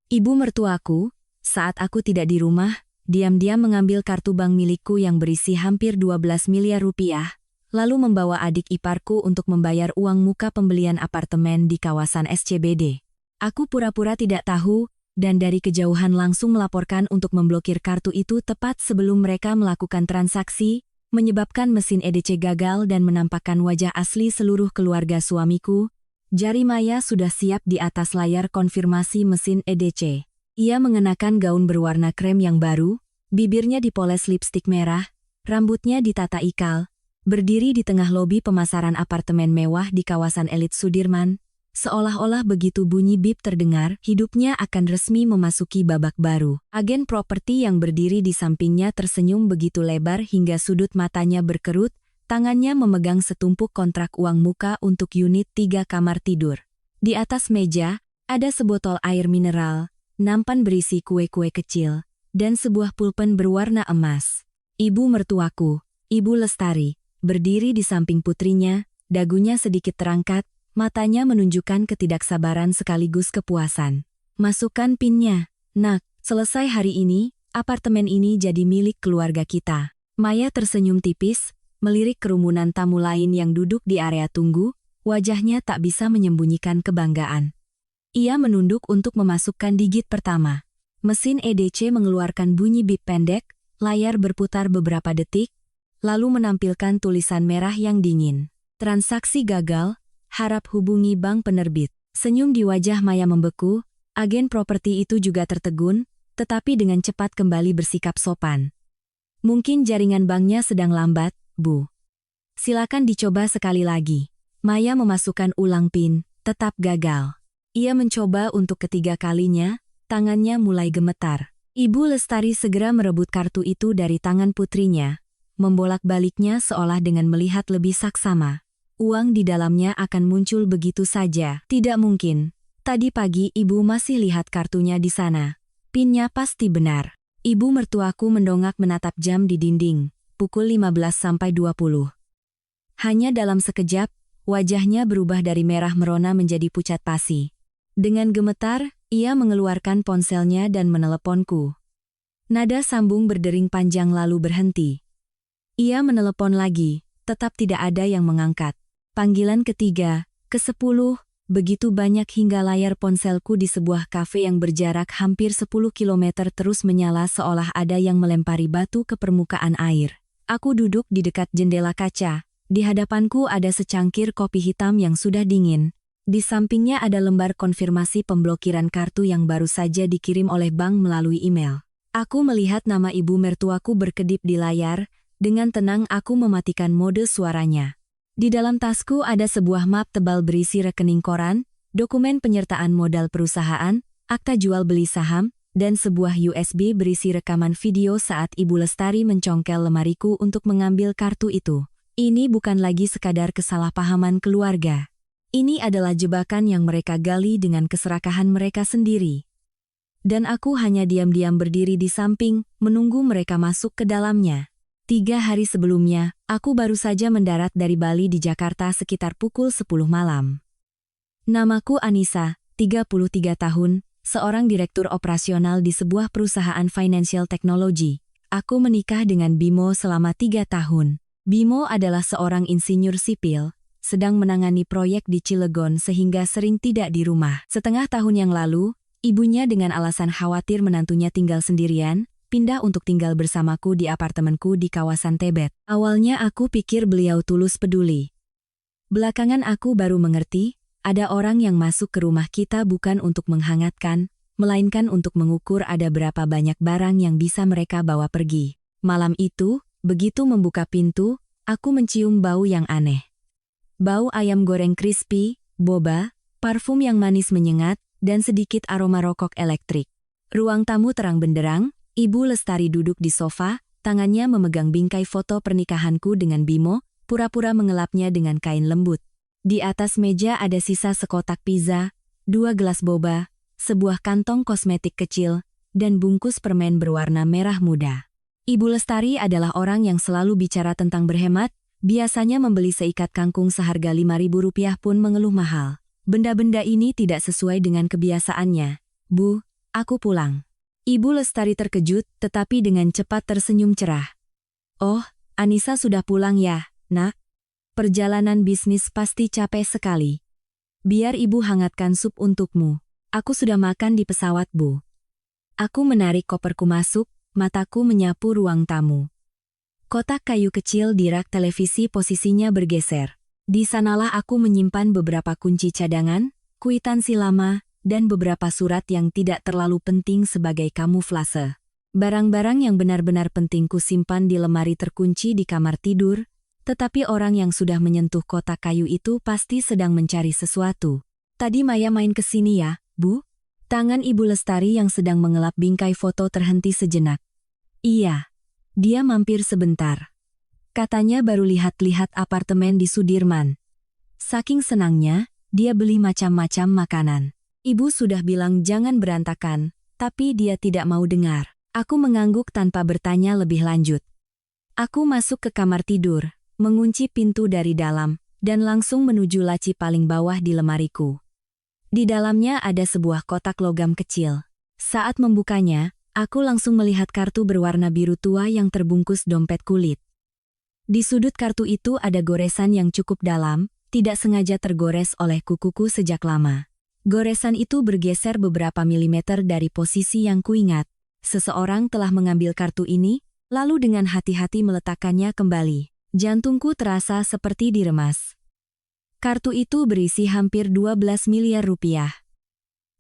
Ibu mertuaku, saat aku tidak di rumah, diam-diam mengambil kartu bank milikku yang berisi hampir 12 miliar rupiah, lalu membawa adik iparku untuk membayar uang muka pembelian apartemen di kawasan SCBD. Aku pura-pura tidak tahu, dan dari kejauhan langsung melaporkan untuk memblokir kartu itu tepat sebelum mereka melakukan transaksi, menyebabkan mesin EDC gagal dan menampakkan wajah asli seluruh keluarga suamiku. Jari Maya sudah siap di atas layar konfirmasi mesin EDC. Ia mengenakan gaun berwarna krem yang baru, bibirnya dipoles lipstik merah, rambutnya ditata ikal, berdiri di tengah lobi pemasaran apartemen mewah di kawasan elit Sudirman. Seolah-olah begitu bunyi bip terdengar, hidupnya akan resmi memasuki babak baru. Agen properti yang berdiri di sampingnya tersenyum begitu lebar hingga sudut matanya berkerut, tangannya memegang setumpuk kontrak uang muka untuk unit 3 kamar tidur. Di atas meja, ada sebotol air mineral, nampan berisi kue-kue kecil, dan sebuah pulpen berwarna emas. Ibu mertuaku, Ibu Lestari, berdiri di samping putrinya, dagunya sedikit terangkat, matanya menunjukkan ketidaksabaran sekaligus kepuasan. Masukkan pinnya, nak, selesai hari ini, apartemen ini jadi milik keluarga kita. Maya tersenyum tipis, melirik kerumunan tamu lain yang duduk di area tunggu, wajahnya tak bisa menyembunyikan kebanggaan. Ia menunduk untuk memasukkan digit pertama. Mesin EDC mengeluarkan bunyi bip pendek, layar berputar beberapa detik, lalu menampilkan tulisan merah yang dingin. Transaksi gagal. Harap hubungi bank penerbit. Senyum di wajah Maya membeku, agen properti itu juga tertegun, tetapi dengan cepat kembali bersikap sopan. Mungkin jaringan banknya sedang lambat, Bu. Silakan dicoba sekali lagi. Maya memasukkan ulang PIN, tetap gagal. Ia mencoba untuk ketiga kalinya, tangannya mulai gemetar. Ibu Lestari segera merebut kartu itu dari tangan putrinya, membolak-baliknya seolah dengan melihat lebih saksama. Uang di dalamnya akan muncul begitu saja. Tidak mungkin. Tadi pagi ibu masih lihat kartunya di sana. PIN-nya pasti benar. Ibu mertuaku mendongak menatap jam di dinding. Pukul 15.20. Hanya dalam sekejap, wajahnya berubah dari merah merona menjadi pucat pasi. Dengan gemetar, ia mengeluarkan ponselnya dan meneleponku. Nada sambung berdering panjang lalu berhenti. Ia menelepon lagi, tetap tidak ada yang mengangkat. Panggilan ketiga, ke-10, begitu banyak hingga layar ponselku di sebuah kafe yang berjarak hampir 10 km terus menyala seolah ada yang melempari batu ke permukaan air. Aku duduk di dekat jendela kaca. Di hadapanku ada secangkir kopi hitam yang sudah dingin. Di sampingnya ada lembar konfirmasi pemblokiran kartu yang baru saja dikirim oleh bank melalui email. Aku melihat nama ibu mertuaku berkedip di layar. Dengan tenang aku mematikan mode suaranya. Di dalam tasku ada sebuah map tebal berisi rekening koran, dokumen penyertaan modal perusahaan, akta jual beli saham, dan sebuah USB berisi rekaman video saat Ibu Lestari mencongkel lemariku untuk mengambil kartu itu. Ini bukan lagi sekadar kesalahpahaman keluarga. Ini adalah jebakan yang mereka gali dengan keserakahan mereka sendiri. Dan aku hanya diam-diam berdiri di samping, menunggu mereka masuk ke dalamnya. 3 hari sebelumnya, aku baru saja mendarat dari Bali di Jakarta sekitar pukul 10 malam. Namaku Anissa, 33 tahun, seorang direktur operasional di sebuah perusahaan financial technology. Aku menikah dengan Bimo selama 3 tahun. Bimo adalah seorang insinyur sipil, sedang menangani proyek di Cilegon sehingga sering tidak di rumah. Setengah tahun yang lalu, ibunya dengan alasan khawatir menantunya tinggal sendirian, pindah untuk tinggal bersamaku di apartemenku di kawasan Tebet. Awalnya aku pikir beliau tulus peduli. Belakangan aku baru mengerti, ada orang yang masuk ke rumah kita bukan untuk menghangatkan, melainkan untuk mengukur ada berapa banyak barang yang bisa mereka bawa pergi. Malam itu, begitu membuka pintu, aku mencium bau yang aneh. Bau ayam goreng crispy, boba, parfum yang manis menyengat, dan sedikit aroma rokok elektrik. Ruang tamu terang benderang. Ibu Lestari duduk di sofa, tangannya memegang bingkai foto pernikahanku dengan Bimo, pura-pura mengelapnya dengan kain lembut. Di atas meja ada sisa sekotak pizza, 2 gelas boba, sebuah kantong kosmetik kecil, dan bungkus permen berwarna merah muda. Ibu Lestari adalah orang yang selalu bicara tentang berhemat, biasanya membeli seikat kangkung seharga Rp5.000 pun mengeluh mahal. Benda-benda ini tidak sesuai dengan kebiasaannya. Bu, Aku pulang. Ibu Lestari terkejut, tetapi dengan cepat tersenyum cerah. Oh, Anissa sudah pulang ya, Nak? Perjalanan bisnis pasti capek sekali. Biar ibu hangatkan sup untukmu. Aku sudah makan di pesawat, Bu. Aku menarik koperku masuk, mataku menyapu ruang tamu. Kotak kayu kecil di rak televisi posisinya bergeser. Di sanalah aku menyimpan beberapa kunci cadangan, kwitansi lama, dan beberapa surat yang tidak terlalu penting sebagai kamuflase. Barang-barang yang benar-benar penting ku simpan di lemari terkunci di kamar tidur, tetapi orang yang sudah menyentuh kotak kayu itu pasti sedang mencari sesuatu. Tadi Maya main ke sini ya, Bu? Tangan Ibu Lestari yang sedang mengelap bingkai foto terhenti sejenak. Iya. Dia mampir sebentar. Katanya baru lihat-lihat apartemen di Sudirman. Saking senangnya, dia beli macam-macam makanan. Ibu sudah bilang jangan berantakan, tapi dia tidak mau dengar. Aku mengangguk tanpa bertanya lebih lanjut. Aku masuk ke kamar tidur, mengunci pintu dari dalam, dan langsung menuju laci paling bawah di lemariku. Di dalamnya ada sebuah kotak logam kecil. Saat membukanya, aku langsung melihat kartu berwarna biru tua yang terbungkus dompet kulit. Di sudut kartu itu ada goresan yang cukup dalam, tidak sengaja tergores oleh kukuku sejak lama. Goresan itu bergeser beberapa milimeter dari posisi yang kuingat. Seseorang telah mengambil kartu ini, lalu dengan hati-hati meletakkannya kembali. Jantungku terasa seperti diremas. Kartu itu berisi hampir 12 miliar rupiah.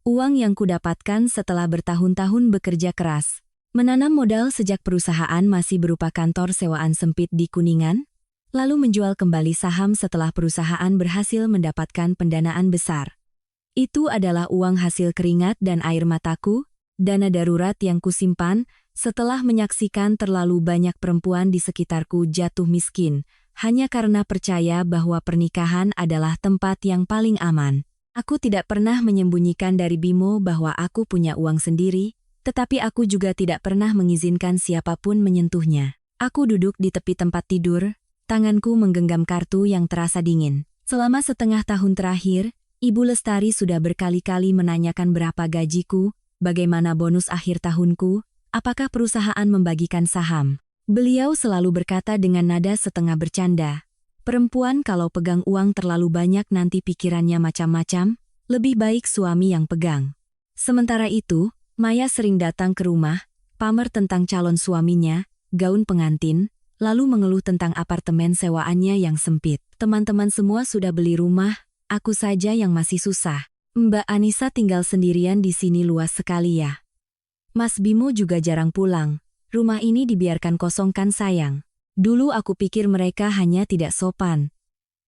Uang yang kudapatkan setelah bertahun-tahun bekerja keras. Menanam modal sejak perusahaan masih berupa kantor sewaan sempit di Kuningan, lalu menjual kembali saham setelah perusahaan berhasil mendapatkan pendanaan besar. Itu adalah uang hasil keringat dan air mataku, dana darurat yang kusimpan setelah menyaksikan terlalu banyak perempuan di sekitarku jatuh miskin, hanya karena percaya bahwa pernikahan adalah tempat yang paling aman. Aku tidak pernah menyembunyikan dari Bimo bahwa aku punya uang sendiri, tetapi aku juga tidak pernah mengizinkan siapapun menyentuhnya. Aku duduk di tepi tempat tidur, tanganku menggenggam kartu yang terasa dingin. Selama setengah tahun terakhir, Ibu Lestari sudah berkali-kali menanyakan berapa gajiku, bagaimana bonus akhir tahunku, apakah perusahaan membagikan saham. Beliau selalu berkata dengan nada setengah bercanda, perempuan kalau pegang uang terlalu banyak nanti pikirannya macam-macam, lebih baik suami yang pegang. Sementara itu, Maya sering datang ke rumah, pamer tentang calon suaminya, gaun pengantin, lalu mengeluh tentang apartemen sewaannya yang sempit. Teman-teman semua sudah beli rumah, aku saja yang masih susah. Mbak Anissa tinggal sendirian di sini luas sekali ya. Mas Bimo juga jarang pulang. Rumah ini dibiarkan kosong kan sayang. Dulu aku pikir mereka hanya tidak sopan.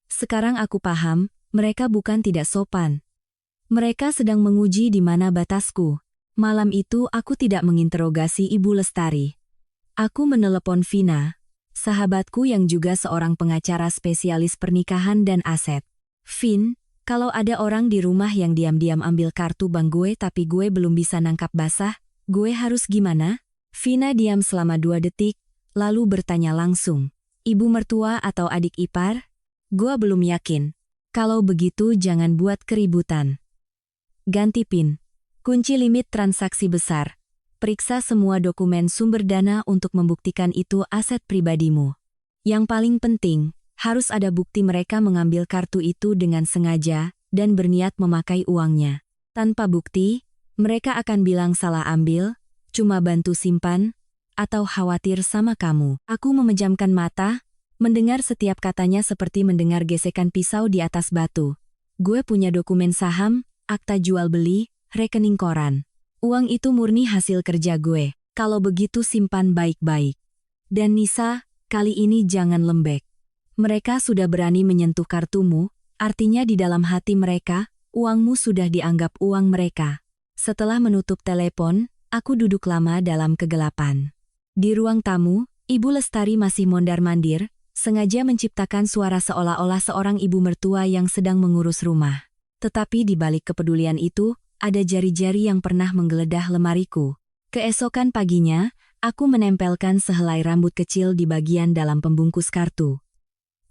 Sekarang aku paham, mereka bukan tidak sopan. Mereka sedang menguji di mana batasku. Malam itu aku tidak menginterogasi Ibu Lestari. Aku menelepon Vina, sahabatku yang juga seorang pengacara spesialis pernikahan dan aset. Vin, kalau ada orang di rumah yang diam-diam ambil kartu bank gue tapi gue belum bisa nangkap basah, gue harus gimana? Vina diam selama 2 detik, lalu bertanya langsung. Ibu mertua atau adik ipar? Gue belum yakin. Kalau begitu jangan buat keributan. Ganti PIN. Kunci limit transaksi besar. Periksa semua dokumen sumber dana untuk membuktikan itu aset pribadimu. Yang paling penting, harus ada bukti mereka mengambil kartu itu dengan sengaja dan berniat memakai uangnya. Tanpa bukti, mereka akan bilang salah ambil, cuma bantu simpan, atau khawatir sama kamu. Aku memejamkan mata, mendengar setiap katanya seperti mendengar gesekan pisau di atas batu. Gue punya dokumen saham, akta jual beli, rekening koran. Uang itu murni hasil kerja gue. Kalau begitu simpan baik-baik. Dan Nisa, kali ini jangan lembek. Mereka sudah berani menyentuh kartumu, artinya di dalam hati mereka, uangmu sudah dianggap uang mereka. Setelah menutup telepon, aku duduk lama dalam kegelapan. Di ruang tamu, Ibu Lestari masih mondar-mandir, sengaja menciptakan suara seolah-olah seorang ibu mertua yang sedang mengurus rumah. Tetapi di balik kepedulian itu, ada jari-jari yang pernah menggeledah lemariku. Keesokan paginya, aku menempelkan sehelai rambut kecil di bagian dalam pembungkus kartu.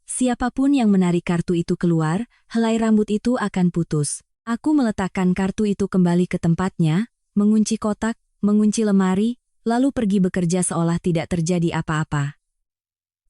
Siapapun yang menarik kartu itu keluar, helai rambut itu akan putus. Aku meletakkan kartu itu kembali ke tempatnya, mengunci kotak, mengunci lemari, lalu pergi bekerja seolah tidak terjadi apa-apa.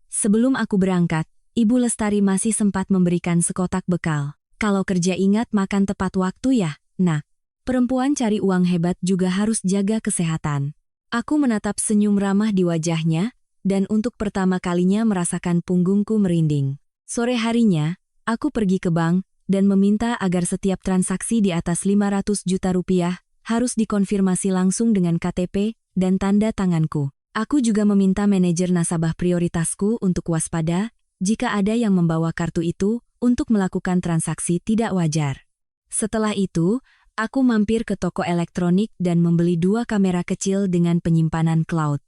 Sebelum aku berangkat, Ibu Lestari masih sempat memberikan sekotak bekal. Kalau kerja ingat makan tepat waktu ya, nak. Perempuan cari uang hebat juga harus jaga kesehatan. Aku menatap senyum ramah di wajahnya, dan untuk pertama kalinya merasakan punggungku merinding. Sore harinya, aku pergi ke bank, dan meminta agar setiap transaksi di atas 500 juta rupiah harus dikonfirmasi langsung dengan KTP dan tanda tanganku. Aku juga meminta manajer nasabah prioritasku untuk waspada jika ada yang membawa kartu itu untuk melakukan transaksi tidak wajar. Setelah itu, aku mampir ke toko elektronik dan membeli 2 kamera kecil dengan penyimpanan cloud.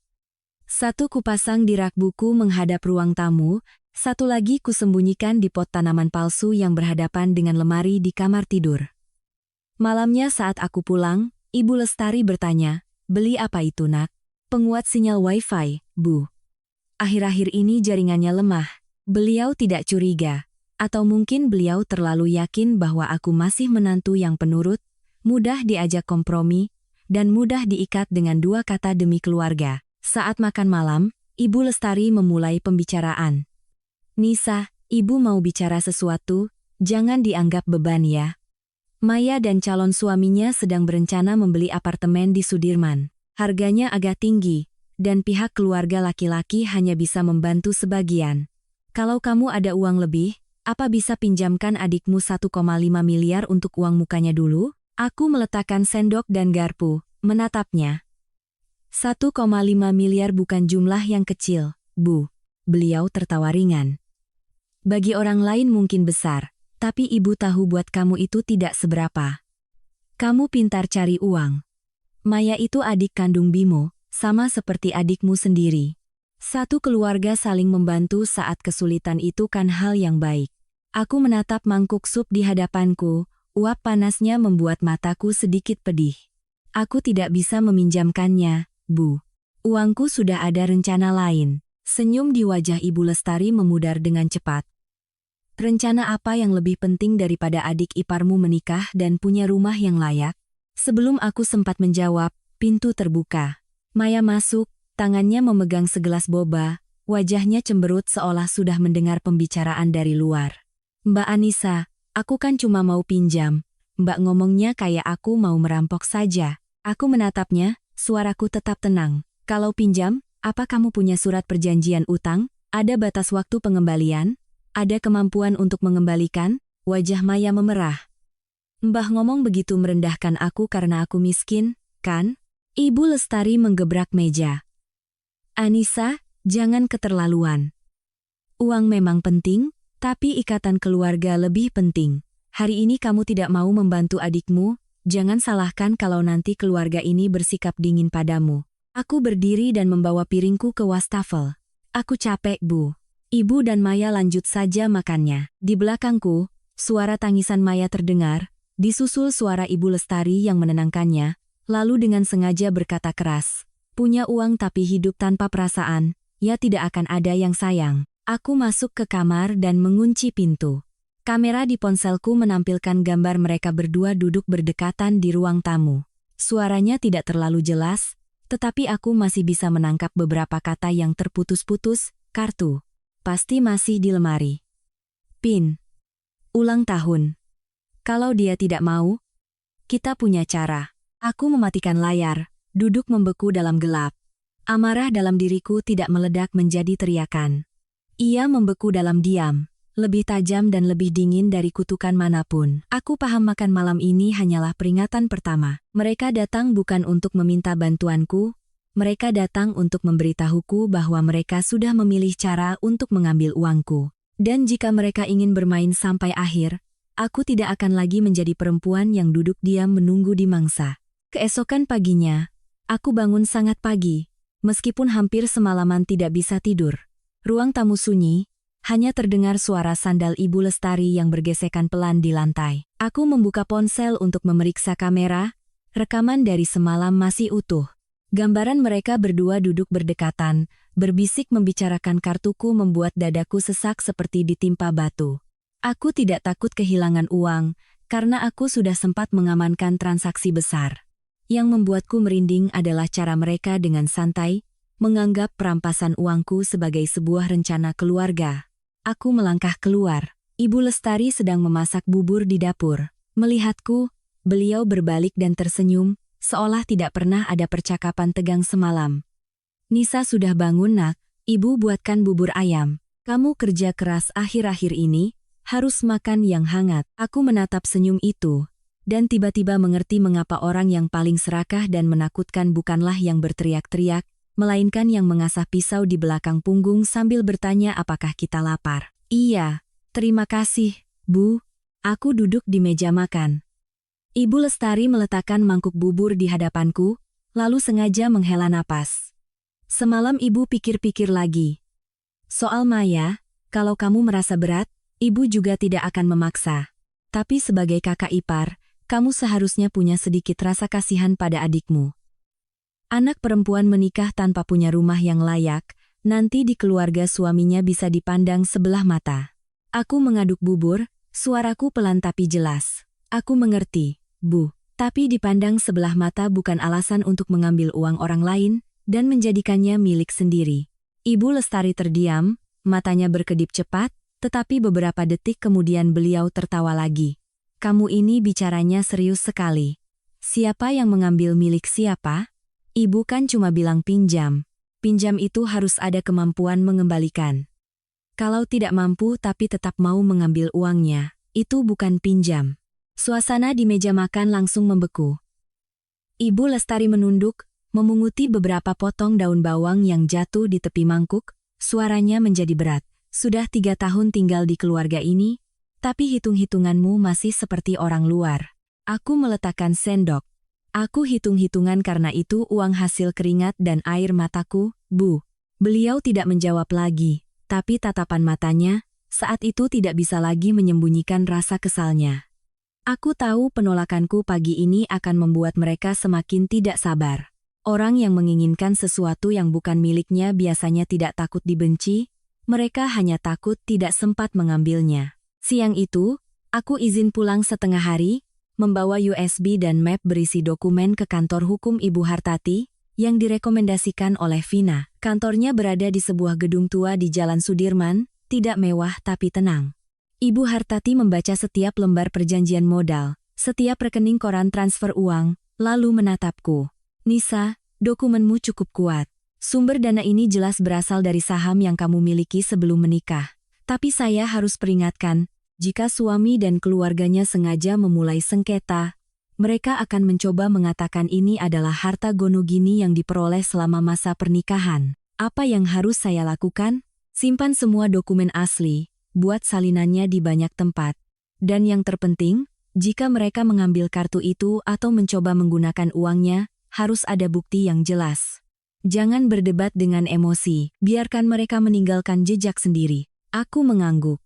Satu kupasang di rak buku menghadap ruang tamu, satu lagi kusembunyikan di pot tanaman palsu yang berhadapan dengan lemari di kamar tidur. Malamnya saat aku pulang, Ibu Lestari bertanya, "Beli apa itu, nak?" "Penguat sinyal Wi-Fi, Bu. Akhir-akhir ini jaringannya lemah." Beliau tidak curiga. Atau mungkin beliau terlalu yakin bahwa aku masih menantu yang penurut, mudah diajak kompromi, dan mudah diikat dengan 2 kata demi keluarga. Saat makan malam, Ibu Lestari memulai pembicaraan. "Nisa, Ibu mau bicara sesuatu, jangan dianggap beban ya." Maya dan calon suaminya sedang berencana membeli apartemen di Sudirman. Harganya agak tinggi, dan pihak keluarga laki-laki hanya bisa membantu sebagian. "Kalau kamu ada uang lebih, apa bisa pinjamkan adikmu 1,5 miliar untuk uang mukanya dulu?" Aku meletakkan sendok dan garpu, menatapnya. 1,5 miliar bukan jumlah yang kecil, Bu. Beliau tertawa ringan. Bagi orang lain mungkin besar, tapi Ibu tahu buat kamu itu tidak seberapa. Kamu pintar cari uang. Maya itu adik kandung Bimo, sama seperti adikmu sendiri. Satu keluarga saling membantu saat kesulitan itu kan hal yang baik. Aku menatap mangkuk sup di hadapanku, uap panasnya membuat mataku sedikit pedih. Aku tidak bisa meminjamkannya, Bu. Uangku sudah ada rencana lain. Senyum di wajah Ibu Lestari memudar dengan cepat. Rencana apa yang lebih penting daripada adik iparmu menikah dan punya rumah yang layak? Sebelum aku sempat menjawab, pintu terbuka. Maya masuk, tangannya memegang segelas boba, wajahnya cemberut seolah sudah mendengar pembicaraan dari luar. "Mbak Anissa, aku kan cuma mau pinjam. Mbak ngomongnya kayak aku mau merampok saja." Aku menatapnya, suaraku tetap tenang. "Kalau pinjam, apa kamu punya surat perjanjian utang? Ada batas waktu pengembalian? Ada kemampuan untuk mengembalikan?" Wajah Maya memerah. "Mbah ngomong begitu merendahkan aku karena aku miskin, kan?" Ibu Lestari menggebrak meja. "Anissa, jangan keterlaluan. Uang memang penting, tapi ikatan keluarga lebih penting. Hari ini kamu tidak mau membantu adikmu, jangan salahkan kalau nanti keluarga ini bersikap dingin padamu." Aku berdiri dan membawa piringku ke wastafel. "Aku capek, Bu." Ibu dan Maya lanjut saja makannya. Di belakangku, suara tangisan Maya terdengar, disusul suara Ibu Lestari yang menenangkannya, lalu dengan sengaja berkata keras, "Punya uang tapi hidup tanpa perasaan, ya tidak akan ada yang sayang." Aku masuk ke kamar dan mengunci pintu. Kamera di ponselku menampilkan gambar mereka berdua duduk berdekatan di ruang tamu. Suaranya tidak terlalu jelas, tetapi aku masih bisa menangkap beberapa kata yang terputus-putus. "Kartu. Pasti masih di lemari. PIN. Ulang tahun. Kalau dia tidak mau, kita punya cara." Aku mematikan layar, duduk membeku dalam gelap. Amarah dalam diriku tidak meledak menjadi teriakan. Ia membeku dalam diam, lebih tajam dan lebih dingin dari kutukan manapun. Aku paham makan malam ini hanyalah peringatan pertama. Mereka datang bukan untuk meminta bantuanku, mereka datang untuk memberitahuku bahwa mereka sudah memilih cara untuk mengambil uangku. Dan jika mereka ingin bermain sampai akhir, aku tidak akan lagi menjadi perempuan yang duduk diam menunggu di mangsa. Keesokan paginya, aku bangun sangat pagi, meskipun hampir semalaman tidak bisa tidur. Ruang tamu sunyi, hanya terdengar suara sandal Ibu Lestari yang bergesekan pelan di lantai. Aku membuka ponsel untuk memeriksa kamera, rekaman dari semalam masih utuh. Gambaran mereka berdua duduk berdekatan, berbisik membicarakan kartuku membuat dadaku sesak seperti ditimpa batu. Aku tidak takut kehilangan uang, karena aku sudah sempat mengamankan transaksi besar. Yang membuatku merinding adalah cara mereka dengan santai, menganggap perampasan uangku sebagai sebuah rencana keluarga. Aku melangkah keluar. Ibu Lestari sedang memasak bubur di dapur. Melihatku, beliau berbalik dan tersenyum, seolah tidak pernah ada percakapan tegang semalam. Nisa sudah bangun nak, ibu buatkan bubur ayam. Kamu kerja keras akhir-akhir ini, harus makan yang hangat. Aku menatap senyum itu, dan tiba-tiba mengerti mengapa orang yang paling serakah dan menakutkan bukanlah yang berteriak-teriak, melainkan yang mengasah pisau di belakang punggung sambil bertanya apakah kita lapar. Iya, terima kasih, Bu. Aku duduk di meja makan. Ibu Lestari meletakkan mangkuk bubur di hadapanku, lalu sengaja menghela napas. Semalam ibu pikir-pikir lagi. Soal Maya, kalau kamu merasa berat, ibu juga tidak akan memaksa. Tapi sebagai kakak ipar, kamu seharusnya punya sedikit rasa kasihan pada adikmu. Anak perempuan menikah tanpa punya rumah yang layak, nanti di keluarga suaminya bisa dipandang sebelah mata. Aku mengaduk bubur, suaraku pelan tapi jelas. Aku mengerti, Bu, tapi dipandang sebelah mata bukan alasan untuk mengambil uang orang lain dan menjadikannya milik sendiri. Ibu Lestari terdiam, matanya berkedip cepat, tetapi beberapa detik kemudian beliau tertawa lagi. Kamu ini bicaranya serius sekali. Siapa yang mengambil milik siapa? Ibu kan cuma bilang pinjam. Pinjam itu harus ada kemampuan mengembalikan. Kalau tidak mampu tapi tetap mau mengambil uangnya, itu bukan pinjam. Suasana di meja makan langsung membeku. Ibu Lestari menunduk, memunguti beberapa potong daun bawang yang jatuh di tepi mangkuk, suaranya menjadi berat. Sudah 3 tahun tinggal di keluarga ini, tapi hitung-hitunganmu masih seperti orang luar. Aku meletakkan sendok. Aku hitung-hitungan karena itu uang hasil keringat dan air mataku, Bu. Beliau tidak menjawab lagi, tapi tatapan matanya, saat itu tidak bisa lagi menyembunyikan rasa kesalnya. Aku tahu penolakanku pagi ini akan membuat mereka semakin tidak sabar. Orang yang menginginkan sesuatu yang bukan miliknya biasanya tidak takut dibenci, mereka hanya takut tidak sempat mengambilnya. Siang itu, aku izin pulang setengah hari, membawa USB dan map berisi dokumen ke kantor hukum Ibu Hartati, yang direkomendasikan oleh Vina. Kantornya berada di sebuah gedung tua di Jalan Sudirman, tidak mewah tapi tenang. Ibu Hartati membaca setiap lembar perjanjian modal, setiap rekening koran transfer uang, lalu menatapku. Nisa, dokumenmu cukup kuat. Sumber dana ini jelas berasal dari saham yang kamu miliki sebelum menikah. Tapi saya harus peringatkan, jika suami dan keluarganya sengaja memulai sengketa, mereka akan mencoba mengatakan ini adalah harta gonogini yang diperoleh selama masa pernikahan. Apa yang harus saya lakukan? Simpan semua dokumen asli, buat salinannya di banyak tempat. Dan yang terpenting, jika mereka mengambil kartu itu atau mencoba menggunakan uangnya, harus ada bukti yang jelas. Jangan berdebat dengan emosi, biarkan mereka meninggalkan jejak sendiri. Aku mengangguk.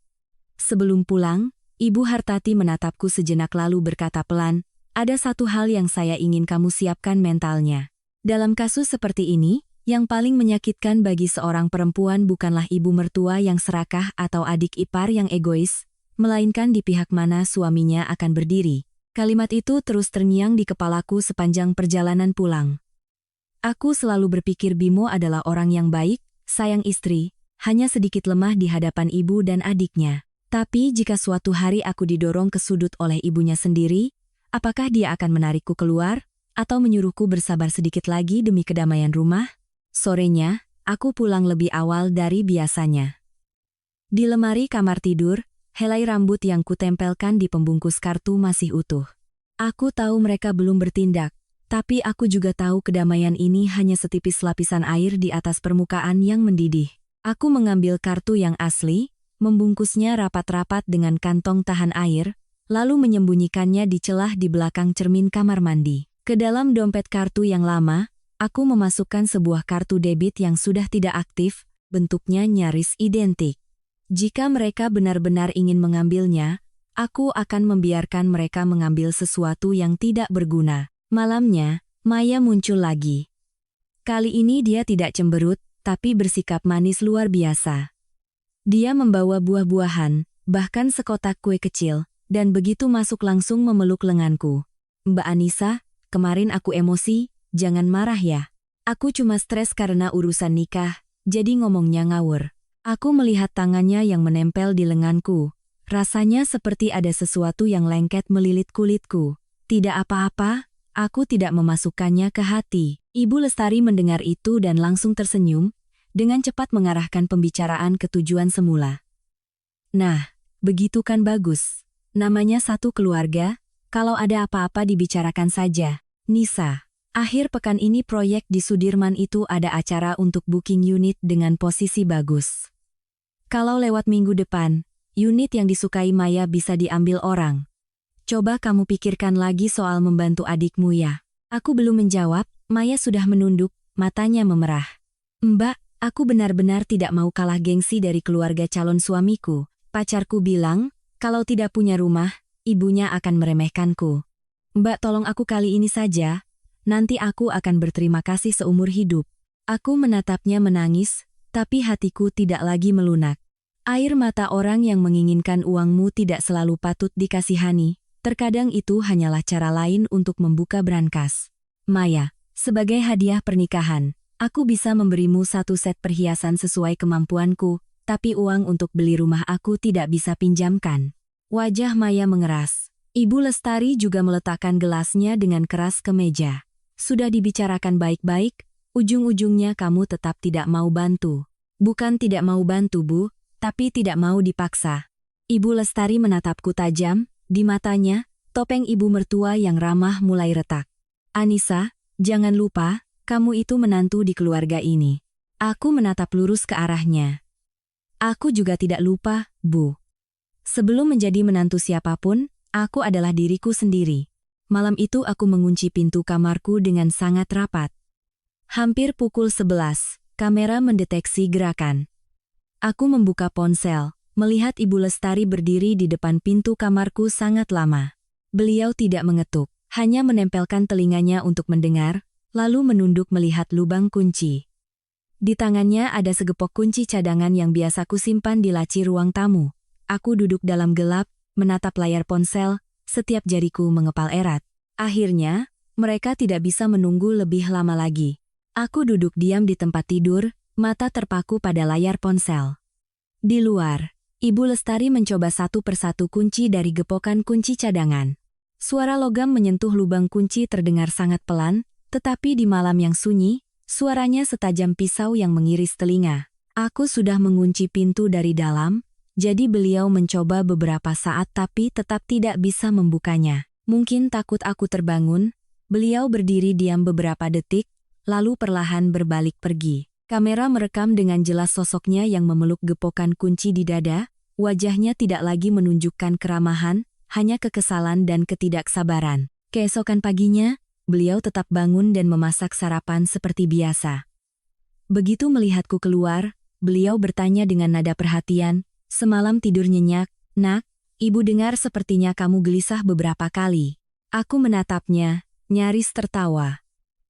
Sebelum pulang, Ibu Hartati menatapku sejenak lalu berkata pelan, ada satu hal yang saya ingin kamu siapkan mentalnya. Dalam kasus seperti ini, yang paling menyakitkan bagi seorang perempuan bukanlah ibu mertua yang serakah atau adik ipar yang egois, melainkan di pihak mana suaminya akan berdiri. Kalimat itu terus terngiang di kepalaku sepanjang perjalanan pulang. Aku selalu berpikir Bimo adalah orang yang baik, sayang istri, hanya sedikit lemah di hadapan ibu dan adiknya. Tapi jika suatu hari aku didorong ke sudut oleh ibunya sendiri, apakah dia akan menarikku keluar, atau menyuruhku bersabar sedikit lagi demi kedamaian rumah? Sorenya, aku pulang lebih awal dari biasanya. Di lemari kamar tidur, helai rambut yang kutempelkan di pembungkus kartu masih utuh. Aku tahu mereka belum bertindak, tapi aku juga tahu kedamaian ini hanya setipis lapisan air di atas permukaan yang mendidih. Aku mengambil kartu yang asli, membungkusnya rapat-rapat dengan kantong tahan air, lalu menyembunyikannya di celah di belakang cermin kamar mandi. Ke dalam dompet kartu yang lama, aku memasukkan sebuah kartu debit yang sudah tidak aktif, bentuknya nyaris identik. Jika mereka benar-benar ingin mengambilnya, aku akan membiarkan mereka mengambil sesuatu yang tidak berguna. Malamnya, Maya muncul lagi. Kali ini dia tidak cemberut, tapi bersikap manis luar biasa. Dia membawa buah-buahan, bahkan sekotak kue kecil, dan begitu masuk langsung memeluk lenganku. Mbak Anissa, kemarin aku emosi, jangan marah ya. Aku cuma stres karena urusan nikah, jadi ngomongnya ngawur. Aku melihat tangannya yang menempel di lenganku. Rasanya seperti ada sesuatu yang lengket melilit kulitku. Tidak apa-apa, aku tidak memasukkannya ke hati. Ibu Lestari mendengar itu dan langsung tersenyum, dengan cepat mengarahkan pembicaraan ke tujuan semula. Nah, begitu kan bagus. Namanya satu keluarga, kalau ada apa-apa dibicarakan saja. Nisa. Akhir pekan ini proyek di Sudirman itu ada acara untuk booking unit dengan posisi bagus. Kalau lewat minggu depan, unit yang disukai Maya bisa diambil orang. Coba kamu pikirkan lagi soal membantu adikmu ya. Aku belum menjawab, Maya sudah menunduk, matanya memerah. Mbak, aku benar-benar tidak mau kalah gengsi dari keluarga calon suamiku. Pacarku bilang, kalau tidak punya rumah, ibunya akan meremehkanku. Mbak tolong aku kali ini saja. Nanti aku akan berterima kasih seumur hidup. Aku menatapnya menangis, tapi hatiku tidak lagi melunak. Air mata orang yang menginginkan uangmu tidak selalu patut dikasihani, terkadang itu hanyalah cara lain untuk membuka brankas. Maya, sebagai hadiah pernikahan, aku bisa memberimu 1 set perhiasan sesuai kemampuanku, tapi uang untuk beli rumah aku tidak bisa pinjamkan. Wajah Maya mengeras. Ibu Lestari juga meletakkan gelasnya dengan keras ke meja. Sudah dibicarakan baik-baik, ujung-ujungnya kamu tetap tidak mau bantu. Bukan tidak mau bantu, Bu, tapi tidak mau dipaksa. Ibu Lestari menatapku tajam, di matanya, topeng ibu mertua yang ramah mulai retak. Anissa, jangan lupa, kamu itu menantu di keluarga ini. Aku menatap lurus ke arahnya. Aku juga tidak lupa, Bu. Sebelum menjadi menantu siapapun, aku adalah diriku sendiri. Malam itu aku mengunci pintu kamarku dengan sangat rapat. Hampir pukul 11, kamera mendeteksi gerakan. Aku membuka ponsel, melihat Ibu Lestari berdiri di depan pintu kamarku sangat lama. Beliau tidak mengetuk, hanya menempelkan telinganya untuk mendengar, lalu menunduk melihat lubang kunci. Di tangannya ada segepok kunci cadangan yang biasa kusimpan di laci ruang tamu. Aku duduk dalam gelap, menatap layar ponsel, setiap jariku mengepal erat. Akhirnya, mereka tidak bisa menunggu lebih lama lagi. Aku duduk diam di tempat tidur, mata terpaku pada layar ponsel. Di luar, Ibu Lestari mencoba satu persatu kunci dari gepokan kunci cadangan. Suara logam menyentuh lubang kunci terdengar sangat pelan, tetapi di malam yang sunyi, suaranya setajam pisau yang mengiris telinga. Aku sudah mengunci pintu dari dalam, jadi beliau mencoba beberapa saat tapi tetap tidak bisa membukanya. Mungkin takut aku terbangun, beliau berdiri diam beberapa detik, lalu perlahan berbalik pergi. Kamera merekam dengan jelas sosoknya yang memeluk gepokan kunci di dada, wajahnya tidak lagi menunjukkan keramahan, hanya kekesalan dan ketidaksabaran. Keesokan paginya, beliau tetap bangun dan memasak sarapan seperti biasa. Begitu melihatku keluar, beliau bertanya dengan nada perhatian, "Semalam tidur nyenyak, Nak? Ibu dengar sepertinya kamu gelisah beberapa kali." Aku menatapnya, nyaris tertawa.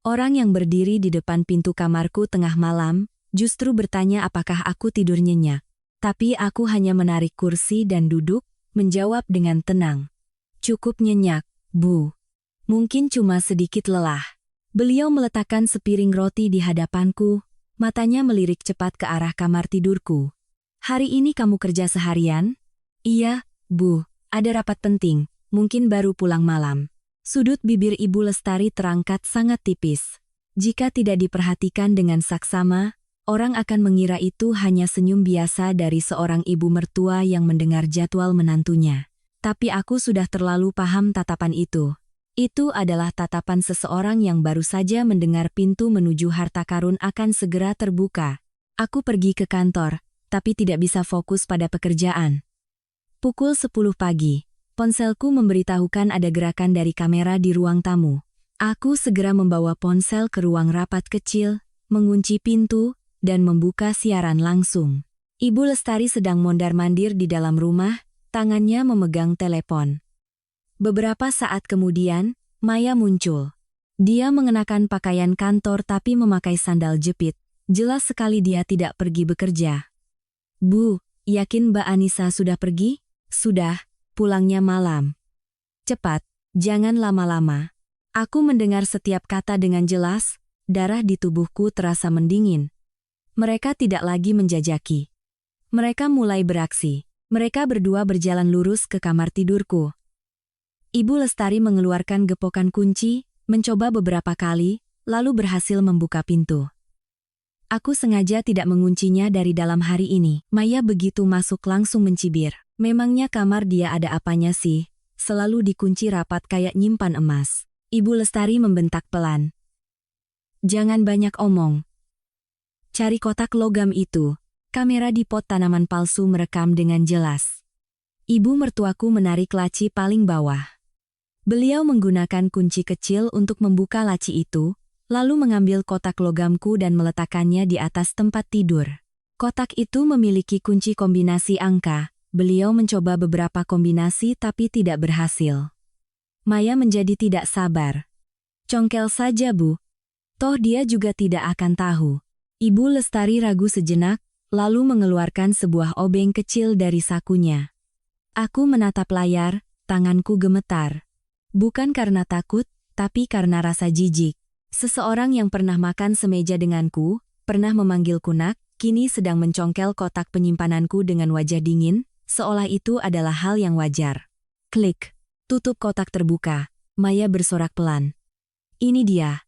Orang yang berdiri di depan pintu kamarku tengah malam, justru bertanya apakah aku tidur nyenyak. Tapi aku hanya menarik kursi dan duduk, menjawab dengan tenang. "Cukup nyenyak, Bu. Mungkin cuma sedikit lelah." Beliau meletakkan sepiring roti di hadapanku, matanya melirik cepat ke arah kamar tidurku. "Hari ini kamu kerja seharian?" "Iya, Bu, ada rapat penting, mungkin baru pulang malam." Sudut bibir Ibu Lestari terangkat sangat tipis. Jika tidak diperhatikan dengan saksama, orang akan mengira itu hanya senyum biasa dari seorang ibu mertua yang mendengar jadwal menantunya. Tapi aku sudah terlalu paham tatapan itu. Itu adalah tatapan seseorang yang baru saja mendengar pintu menuju harta karun akan segera terbuka. Aku pergi ke kantor, tapi tidak bisa fokus pada pekerjaan. Pukul 10 pagi, ponselku memberitahukan ada gerakan dari kamera di ruang tamu. Aku segera membawa ponsel ke ruang rapat kecil, mengunci pintu, dan membuka siaran langsung. Ibu Lestari sedang mondar-mandir di dalam rumah, tangannya memegang telepon. Beberapa saat kemudian, Maya muncul. Dia mengenakan pakaian kantor tapi memakai sandal jepit. Jelas sekali dia tidak pergi bekerja. "Bu, yakin Mbak Anissa sudah pergi?" "Sudah, pulangnya malam." "Cepat, jangan lama-lama." Aku mendengar setiap kata dengan jelas, darah di tubuhku terasa mendingin. Mereka tidak lagi menjajaki. Mereka mulai beraksi. Mereka berdua berjalan lurus ke kamar tidurku. Ibu Lestari mengeluarkan gepokan kunci, mencoba beberapa kali, lalu berhasil membuka pintu. Aku sengaja tidak menguncinya dari dalam hari ini. Maya begitu masuk langsung mencibir. Memangnya kamar dia ada apanya sih? Selalu dikunci rapat kayak nyimpan emas. Ibu Lestari membentak pelan. Jangan banyak omong. Cari kotak logam itu. Kamera di pot tanaman palsu merekam dengan jelas. Ibu mertuaku menarik laci paling bawah. Beliau menggunakan kunci kecil untuk membuka laci itu, lalu mengambil kotak logamku dan meletakkannya di atas tempat tidur. Kotak itu memiliki kunci kombinasi angka. Beliau mencoba beberapa kombinasi tapi tidak berhasil. Maya menjadi tidak sabar. Congkel saja, Bu. Toh dia juga tidak akan tahu. Ibu Lestari ragu sejenak, lalu mengeluarkan sebuah obeng kecil dari sakunya. Aku menatap layar, tanganku gemetar. Bukan karena takut, tapi karena rasa jijik. Seseorang yang pernah makan semeja denganku, pernah memanggilku nak, kini sedang mencongkel kotak penyimpananku dengan wajah dingin, seolah itu adalah hal yang wajar. Klik. Tutup kotak terbuka. Maya bersorak pelan. Ini dia.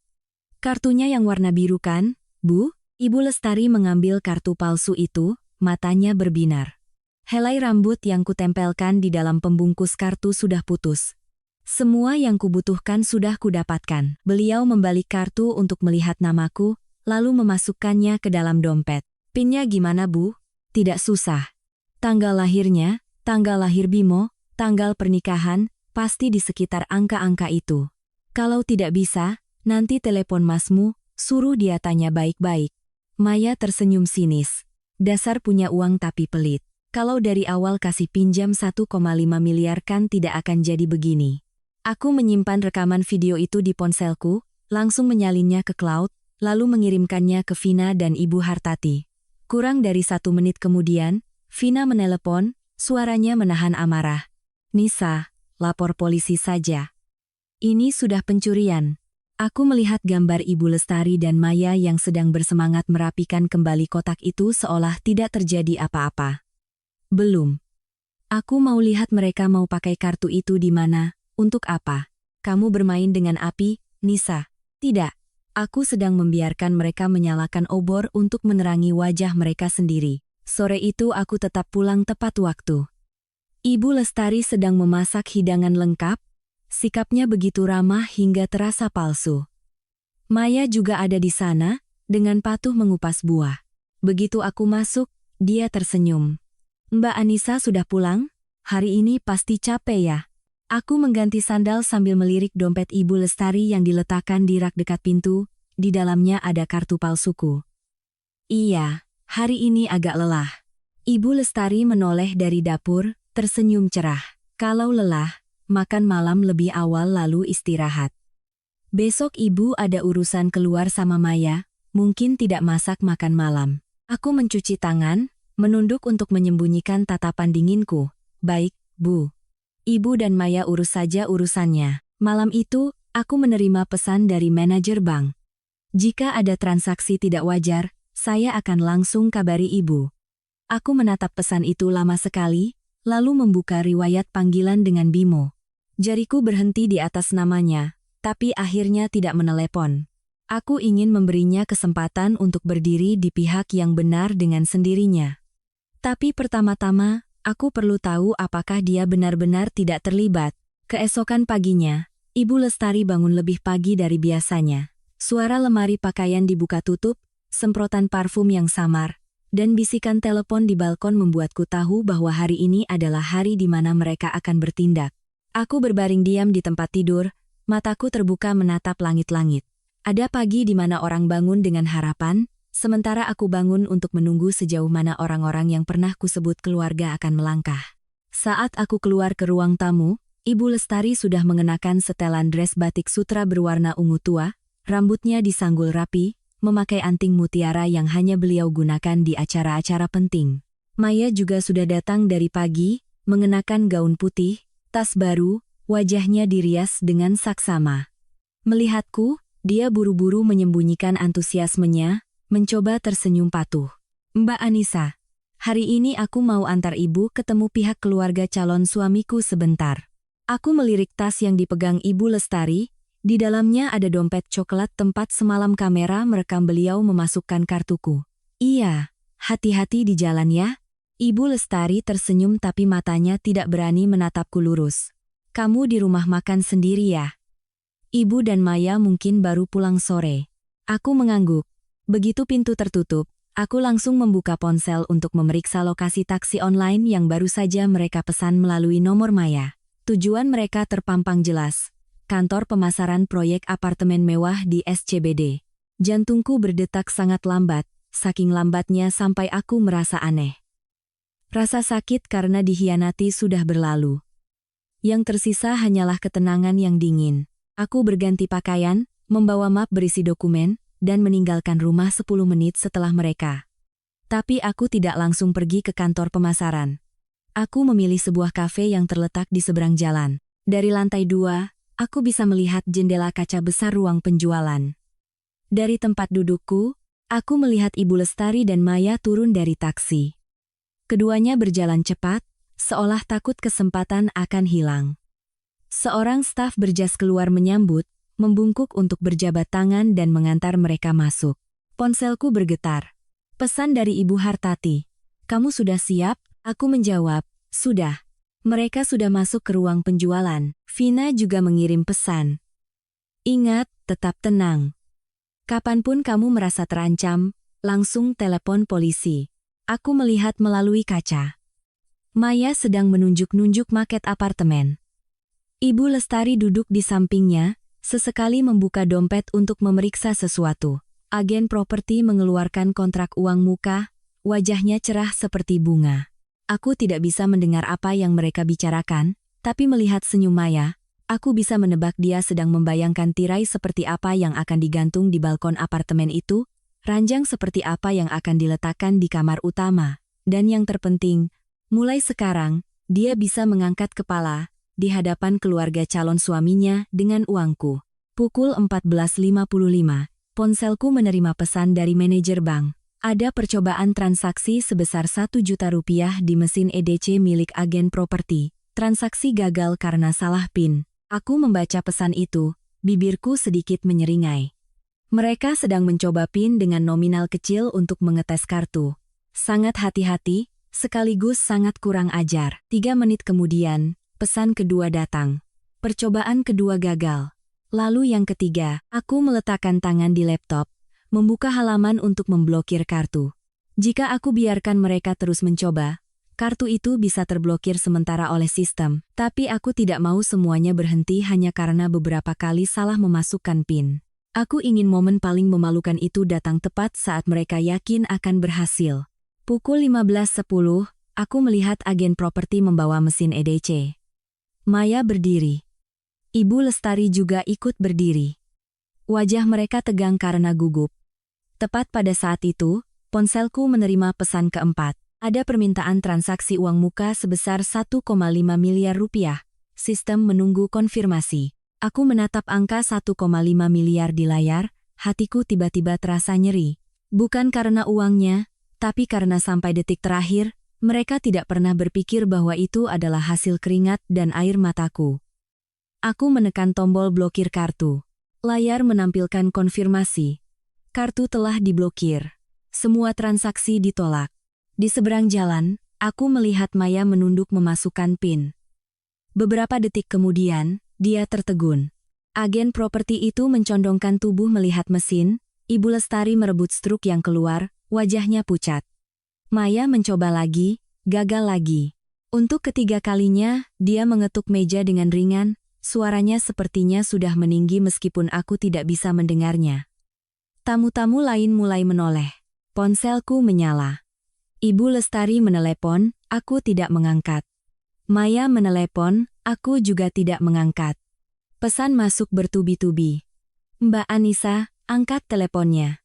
Kartunya yang warna biru kan, Bu? Ibu Lestari mengambil kartu palsu itu, matanya berbinar. Helai rambut yang kutempelkan di dalam pembungkus kartu sudah putus. Semua yang kubutuhkan sudah kudapatkan. Beliau membalik kartu untuk melihat namaku, lalu memasukkannya ke dalam dompet. Pinnya gimana, Bu? Tidak susah. Tanggal lahirnya, tanggal lahir Bimo, tanggal pernikahan, pasti di sekitar angka-angka itu. Kalau tidak bisa, nanti telepon masmu, suruh dia tanya baik-baik. Maya tersenyum sinis. Dasar punya uang tapi pelit. Kalau dari awal kasih pinjam 1,5 miliar kan tidak akan jadi begini. Aku menyimpan rekaman video itu di ponselku, langsung menyalinnya ke cloud, lalu mengirimkannya ke Vina dan Ibu Hartati. Kurang dari 1 menit kemudian, Vina menelepon, suaranya menahan amarah. Nisa, lapor polisi saja. Ini sudah pencurian. Aku melihat gambar Ibu Lestari dan Maya yang sedang bersemangat merapikan kembali kotak itu seolah tidak terjadi apa-apa. Belum. Aku mau lihat mereka mau pakai kartu itu di mana, untuk apa. Kamu bermain dengan api, Nisa. Tidak. Aku sedang membiarkan mereka menyalakan obor untuk menerangi wajah mereka sendiri. Sore itu aku tetap pulang tepat waktu. Ibu Lestari sedang memasak hidangan lengkap. Sikapnya begitu ramah hingga terasa palsu. Maya juga ada di sana, dengan patuh mengupas buah. Begitu aku masuk, dia tersenyum. Mbak Anissa sudah pulang? Hari ini pasti capek ya? Aku mengganti sandal sambil melirik dompet Ibu Lestari yang diletakkan di rak dekat pintu, di dalamnya ada kartu palsuku. Iya, hari ini agak lelah. Ibu Lestari menoleh dari dapur, tersenyum cerah. Kalau lelah, makan malam lebih awal lalu istirahat. Besok ibu ada urusan keluar sama Maya, mungkin tidak masak makan malam. Aku mencuci tangan, menunduk untuk menyembunyikan tatapan dinginku. Baik, Bu. Ibu dan Maya urus saja urusannya. Malam itu, aku menerima pesan dari manajer bank. Jika ada transaksi tidak wajar, saya akan langsung kabari ibu. Aku menatap pesan itu lama sekali, lalu membuka riwayat panggilan dengan Bimo. Jariku berhenti di atas namanya, tapi akhirnya tidak menelepon. Aku ingin memberinya kesempatan untuk berdiri di pihak yang benar dengan sendirinya. Tapi pertama-tama, aku perlu tahu apakah dia benar-benar tidak terlibat. Keesokan paginya, Ibu Lestari bangun lebih pagi dari biasanya. Suara lemari pakaian dibuka tutup, semprotan parfum yang samar, dan bisikan telepon di balkon membuatku tahu bahwa hari ini adalah hari di mana mereka akan bertindak. Aku berbaring diam di tempat tidur, mataku terbuka menatap langit-langit. Ada pagi di mana orang bangun dengan harapan, sementara aku bangun untuk menunggu sejauh mana orang-orang yang pernah kusebut keluarga akan melangkah. Saat aku keluar ke ruang tamu, Ibu Lestari sudah mengenakan setelan dress batik sutra berwarna ungu tua, rambutnya disanggul rapi, memakai anting mutiara yang hanya beliau gunakan di acara-acara penting. Maya juga sudah datang dari pagi, mengenakan gaun putih, tas baru, wajahnya dirias dengan saksama. Melihatku, dia buru-buru menyembunyikan antusiasmenya, mencoba tersenyum patuh. Mbak Anissa, hari ini aku mau antar ibu ketemu pihak keluarga calon suamiku sebentar. Aku melirik tas yang dipegang Ibu Lestari, di dalamnya ada dompet coklat tempat semalam kamera merekam beliau memasukkan kartuku. Iya, hati-hati di jalan ya. Ibu Lestari tersenyum tapi matanya tidak berani menatapku lurus. Kamu di rumah makan sendiri ya? Ibu dan Maya mungkin baru pulang sore. Aku mengangguk. Begitu pintu tertutup, aku langsung membuka ponsel untuk memeriksa lokasi taksi online yang baru saja mereka pesan melalui nomor Maya. Tujuan mereka terpampang jelas. Kantor pemasaran proyek apartemen mewah di SCBD. Jantungku berdetak sangat lambat, saking lambatnya sampai aku merasa aneh. Rasa sakit karena dikhianati sudah berlalu. Yang tersisa hanyalah ketenangan yang dingin. Aku berganti pakaian, membawa map berisi dokumen, dan meninggalkan rumah 10 menit setelah mereka. Tapi aku tidak langsung pergi ke kantor pemasaran. Aku memilih sebuah kafe yang terletak di seberang jalan. Dari lantai 2, aku bisa melihat jendela kaca besar ruang penjualan. Dari tempat dudukku, aku melihat Ibu Lestari dan Maya turun dari taksi. Keduanya berjalan cepat, seolah takut kesempatan akan hilang. Seorang staf berjas keluar menyambut, membungkuk untuk berjabat tangan dan mengantar mereka masuk. Ponselku bergetar. Pesan dari Ibu Hartati. Kamu sudah siap? Aku menjawab, sudah. Mereka sudah masuk ke ruang penjualan. Vina juga mengirim pesan. Ingat, tetap tenang. Kapanpun kamu merasa terancam, langsung telepon polisi. Aku melihat melalui kaca. Maya sedang menunjuk-nunjuk maket apartemen. Ibu Lestari duduk di sampingnya, sesekali membuka dompet untuk memeriksa sesuatu. Agen properti mengeluarkan kontrak uang muka, wajahnya cerah seperti bunga. Aku tidak bisa mendengar apa yang mereka bicarakan, tapi melihat senyum Maya, aku bisa menebak dia sedang membayangkan tirai seperti apa yang akan digantung di balkon apartemen itu, ranjang seperti apa yang akan diletakkan di kamar utama, dan yang terpenting, mulai sekarang, dia bisa mengangkat kepala di hadapan keluarga calon suaminya dengan uangku. Pukul 14.55, ponselku menerima pesan dari manajer bank. Ada percobaan transaksi sebesar 1 juta rupiah di mesin EDC milik agen properti. Transaksi gagal karena salah PIN. Aku membaca pesan itu, bibirku sedikit menyeringai. Mereka sedang mencoba PIN dengan nominal kecil untuk mengetes kartu. Sangat hati-hati, sekaligus sangat kurang ajar. 3 menit kemudian, pesan kedua datang. Percobaan kedua gagal. Lalu yang ketiga, aku meletakkan tangan di laptop, membuka halaman untuk memblokir kartu. Jika aku biarkan mereka terus mencoba, kartu itu bisa terblokir sementara oleh sistem. Tapi aku tidak mau semuanya berhenti hanya karena beberapa kali salah memasukkan PIN. Aku ingin momen paling memalukan itu datang tepat saat mereka yakin akan berhasil. Pukul 15.10, aku melihat agen properti membawa mesin EDC. Maya berdiri. Ibu Lestari juga ikut berdiri. Wajah mereka tegang karena gugup. Tepat pada saat itu, ponselku menerima pesan keempat. Ada permintaan transaksi uang muka sebesar 1,5 miliar rupiah. Sistem menunggu konfirmasi. Aku menatap angka 1,5 miliar di layar, hatiku tiba-tiba terasa nyeri. Bukan karena uangnya, tapi karena sampai detik terakhir, mereka tidak pernah berpikir bahwa itu adalah hasil keringat dan air mataku. Aku menekan tombol blokir kartu. Layar menampilkan konfirmasi. Kartu telah diblokir. Semua transaksi ditolak. Di seberang jalan, aku melihat Maya menunduk memasukkan PIN. Beberapa detik kemudian, dia tertegun. Agen properti itu mencondongkan tubuh melihat mesin. Ibu Lestari merebut struk yang keluar, wajahnya pucat. Maya mencoba lagi, gagal lagi. Untuk ketiga kalinya, dia mengetuk meja dengan ringan, suaranya sepertinya sudah meninggi meskipun aku tidak bisa mendengarnya. Tamu-tamu lain mulai menoleh. Ponselku menyala. Ibu Lestari menelepon, aku tidak mengangkat. Maya menelepon, aku juga tidak mengangkat. Pesan masuk bertubi-tubi. Mbak Anissa, angkat teleponnya.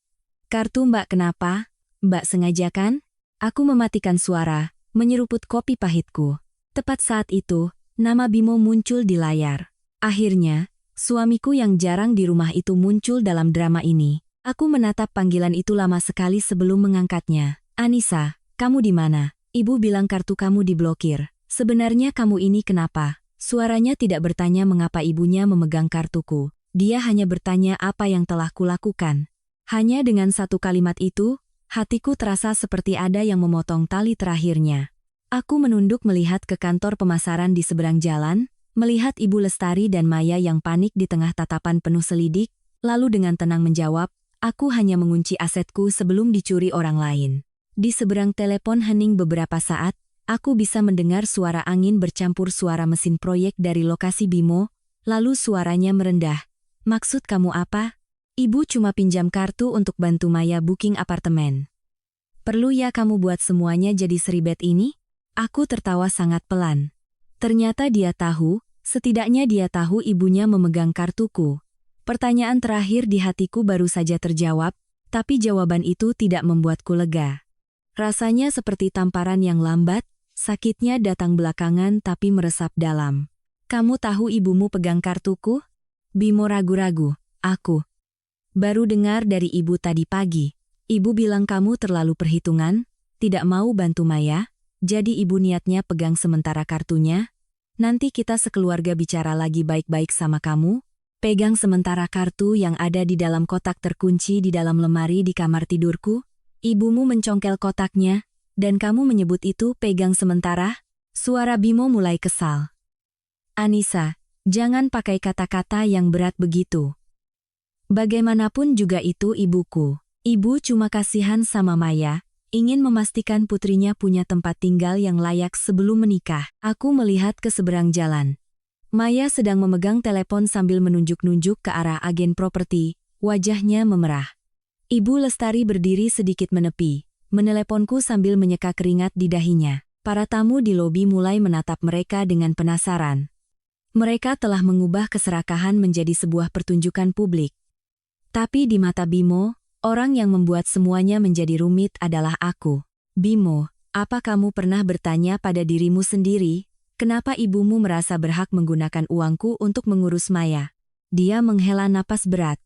Kartu Mbak kenapa? Mbak sengaja kan? Aku mematikan suara, menyeruput kopi pahitku. Tepat saat itu, nama Bimo muncul di layar. Akhirnya, Suamiku yang jarang di rumah itu muncul dalam drama ini. Aku menatap panggilan itu lama sekali sebelum mengangkatnya. Anissa, kamu di mana? Ibu bilang kartu kamu diblokir. Sebenarnya kamu ini kenapa? Suaranya tidak bertanya mengapa ibunya memegang kartuku. Dia hanya bertanya apa yang telah kulakukan. Hanya dengan satu kalimat itu, hatiku terasa seperti ada yang memotong tali terakhirnya. Aku menunduk melihat ke kantor pemasaran di seberang jalan, melihat Ibu Lestari dan Maya yang panik di tengah tatapan penuh selidik, lalu dengan tenang menjawab, aku hanya mengunci asetku sebelum dicuri orang lain. Di seberang telepon hening beberapa saat, aku bisa mendengar suara angin bercampur suara mesin proyek dari lokasi Bimo, lalu suaranya merendah. Maksud kamu apa? Ibu cuma pinjam kartu untuk bantu Maya booking apartemen. Perlu ya kamu buat semuanya jadi seribet ini? Aku tertawa sangat pelan. Ternyata dia tahu, setidaknya dia tahu ibunya memegang kartuku. Pertanyaan terakhir di hatiku baru saja terjawab, tapi jawaban itu tidak membuatku lega. Rasanya seperti tamparan yang lambat, sakitnya datang belakangan tapi meresap dalam. Kamu tahu ibumu pegang kartuku? Bimo ragu-ragu. Aku baru dengar dari ibu tadi pagi. Ibu bilang kamu terlalu perhitungan, tidak mau bantu Maya, jadi ibu niatnya pegang sementara kartunya. Nanti kita sekeluarga bicara lagi baik-baik sama kamu. Pegang sementara kartu yang ada di dalam kotak terkunci di dalam lemari di kamar tidurku. Ibumu mencongkel kotaknya, dan kamu menyebut itu pegang sementara? Suara Bimo mulai kesal. Anissa, jangan pakai kata-kata yang berat begitu. Bagaimanapun juga itu ibuku. Ibu cuma kasihan sama Maya, ingin memastikan putrinya punya tempat tinggal yang layak sebelum menikah. Aku melihat ke seberang jalan. Maya sedang memegang telepon sambil menunjuk-nunjuk ke arah agen properti, wajahnya memerah. Ibu Lestari berdiri sedikit menepi, meneleponku sambil menyeka keringat di dahinya. Para tamu di lobi mulai menatap mereka dengan penasaran. Mereka telah mengubah keserakahan menjadi sebuah pertunjukan publik. Tapi di mata Bimo, orang yang membuat semuanya menjadi rumit adalah aku. Bimo, apa kamu pernah bertanya pada dirimu sendiri? Kenapa ibumu merasa berhak menggunakan uangku untuk mengurus Maya? Dia menghela napas berat.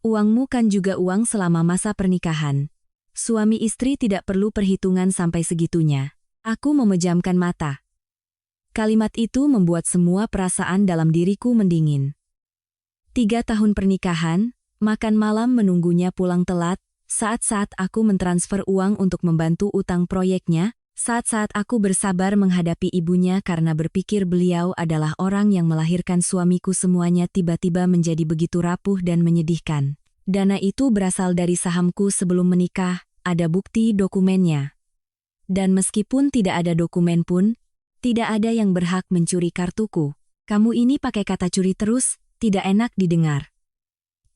Uangmu kan juga uang selama masa pernikahan. Suami istri tidak perlu perhitungan sampai segitunya. Aku memejamkan mata. Kalimat itu membuat semua perasaan dalam diriku mendingin. 3 tahun pernikahan, makan malam menunggunya pulang telat, saat-saat aku mentransfer uang untuk membantu utang proyeknya, saat-saat aku bersabar menghadapi ibunya karena berpikir beliau adalah orang yang melahirkan suamiku, semuanya tiba-tiba menjadi begitu rapuh dan menyedihkan. Dana itu berasal dari sahamku sebelum menikah, ada bukti dokumennya. Dan meskipun tidak ada dokumen pun, tidak ada yang berhak mencuri kartuku. Kamu ini pakai kata curi terus, tidak enak didengar.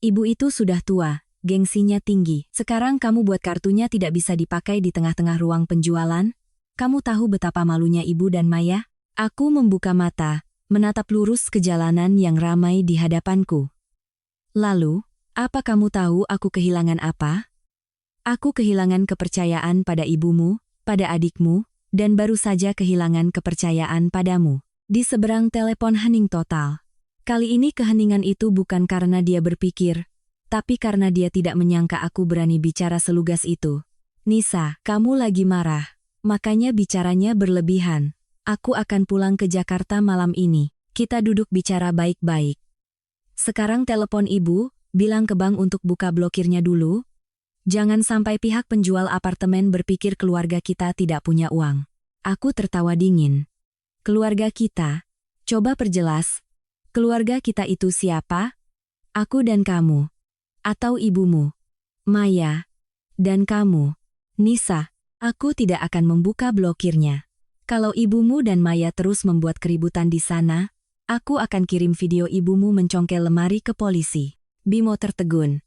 Ibu itu sudah tua, gengsinya tinggi. Sekarang kamu buat kartunya tidak bisa dipakai di tengah-tengah ruang penjualan? Kamu tahu betapa malunya ibu dan Maya? Aku membuka mata, menatap lurus ke jalanan yang ramai di hadapanku. Lalu, apa kamu tahu aku kehilangan apa? Aku kehilangan kepercayaan pada ibumu, pada adikmu, dan baru saja kehilangan kepercayaan padamu. Di seberang telepon hening total. Kali ini keheningan itu bukan karena dia berpikir, tapi karena dia tidak menyangka aku berani bicara selugas itu. Nisa, kamu lagi marah. Makanya bicaranya berlebihan. Aku akan pulang ke Jakarta malam ini. Kita duduk bicara baik-baik. Sekarang telepon ibu, bilang ke bank untuk buka blokirnya dulu. Jangan sampai pihak penjual apartemen berpikir keluarga kita tidak punya uang. Aku tertawa dingin. Keluarga kita? Coba perjelas. Keluarga kita itu siapa? Aku dan kamu. Atau ibumu? Maya. Dan kamu? Nisa. Aku tidak akan membuka blokirnya. Kalau ibumu dan Maya terus membuat keributan di sana, aku akan kirim video ibumu mencongkel lemari ke polisi. Bimo tertegun.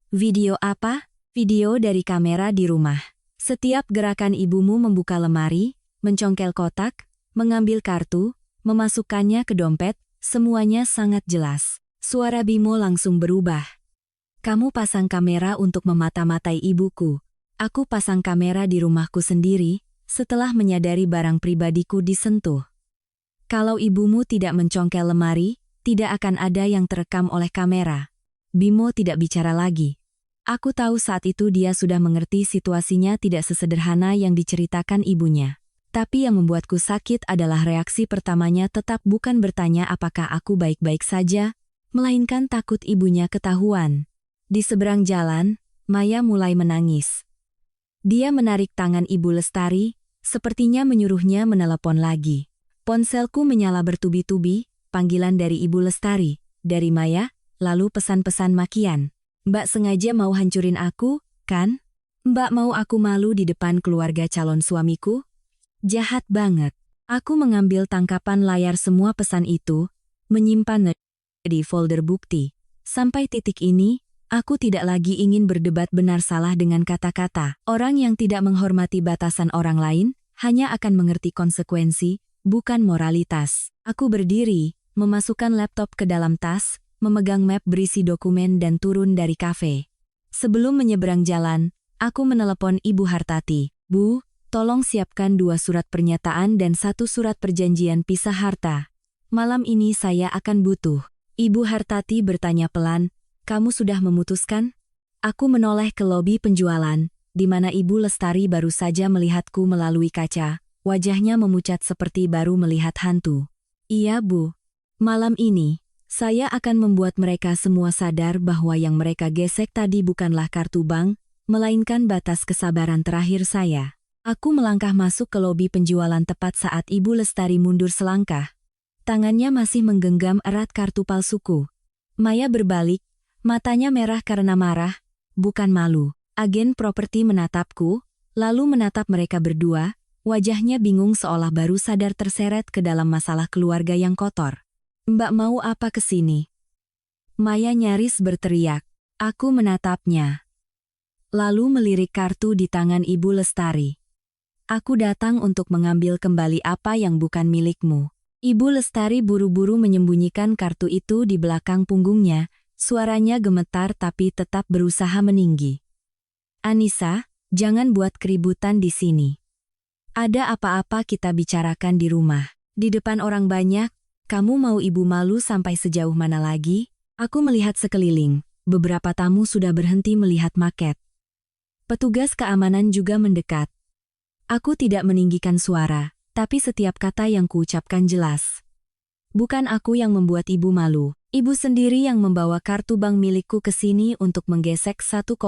Video apa? Video dari kamera di rumah. Setiap gerakan ibumu membuka lemari, mencongkel kotak, mengambil kartu, memasukkannya ke dompet, semuanya sangat jelas. Suara Bimo langsung berubah. Kamu pasang kamera untuk memata-matai ibuku. Aku pasang kamera di rumahku sendiri, setelah menyadari barang pribadiku disentuh. Kalau ibumu tidak mencongkel lemari, Tidak akan ada yang terekam oleh kamera. Bimo tidak bicara lagi. Aku tahu saat itu dia sudah mengerti situasinya tidak sesederhana yang diceritakan ibunya. Tapi yang membuatku sakit adalah reaksi pertamanya tetap bukan bertanya apakah aku baik-baik saja, melainkan takut ibunya ketahuan. Di seberang jalan, Maya mulai menangis. Dia menarik tangan Ibu Lestari, sepertinya menyuruhnya menelepon lagi. Ponselku menyala bertubi-tubi, panggilan dari Ibu Lestari, dari Maya, lalu pesan-pesan makian. Mbak sengaja mau hancurin aku, kan? Mbak mau aku malu di depan keluarga calon suamiku? Jahat banget. Aku mengambil tangkapan layar semua pesan itu, menyimpan di folder bukti. Sampai titik ini, aku tidak lagi ingin berdebat benar salah dengan kata-kata. Orang yang tidak menghormati batasan orang lain, hanya akan mengerti konsekuensi, bukan moralitas. Aku berdiri, memasukkan laptop ke dalam tas, memegang map berisi dokumen dan turun dari kafe. Sebelum menyeberang jalan, aku menelepon Ibu Hartati. Bu, tolong siapkan 2 surat pernyataan dan 1 surat perjanjian pisah harta. Malam ini saya akan butuh. Ibu Hartati bertanya pelan, kamu sudah memutuskan? Aku menoleh ke lobi penjualan, di mana Ibu Lestari baru saja melihatku melalui kaca, wajahnya memucat seperti baru melihat hantu. Iya Bu. Malam ini, saya akan membuat mereka semua sadar bahwa yang mereka gesek tadi bukanlah kartu bank, melainkan batas kesabaran terakhir saya. Aku melangkah masuk ke lobi penjualan tepat saat Ibu Lestari mundur selangkah. Tangannya masih menggenggam erat kartu palsuku. Maya berbalik, matanya merah karena marah, bukan malu. Agen properti menatapku, lalu menatap mereka berdua, wajahnya bingung seolah baru sadar terseret ke dalam masalah keluarga yang kotor. Mbak mau apa kesini? Maya nyaris berteriak. Aku menatapnya. Lalu melirik kartu di tangan Ibu Lestari. Aku datang untuk mengambil kembali apa yang bukan milikmu. Ibu Lestari buru-buru menyembunyikan kartu itu di belakang punggungnya, suaranya gemetar tapi tetap berusaha meninggi. Anissa, jangan buat keributan di sini. Ada apa-apa kita bicarakan di rumah. Di depan orang banyak, kamu mau ibu malu sampai sejauh mana lagi? Aku melihat sekeliling, beberapa tamu sudah berhenti melihat maket. Petugas keamanan juga mendekat. Aku tidak meninggikan suara, tapi setiap kata yang kuucapkan jelas. Bukan aku yang membuat ibu malu, ibu sendiri yang membawa kartu bank milikku ke sini untuk menggesek 1,5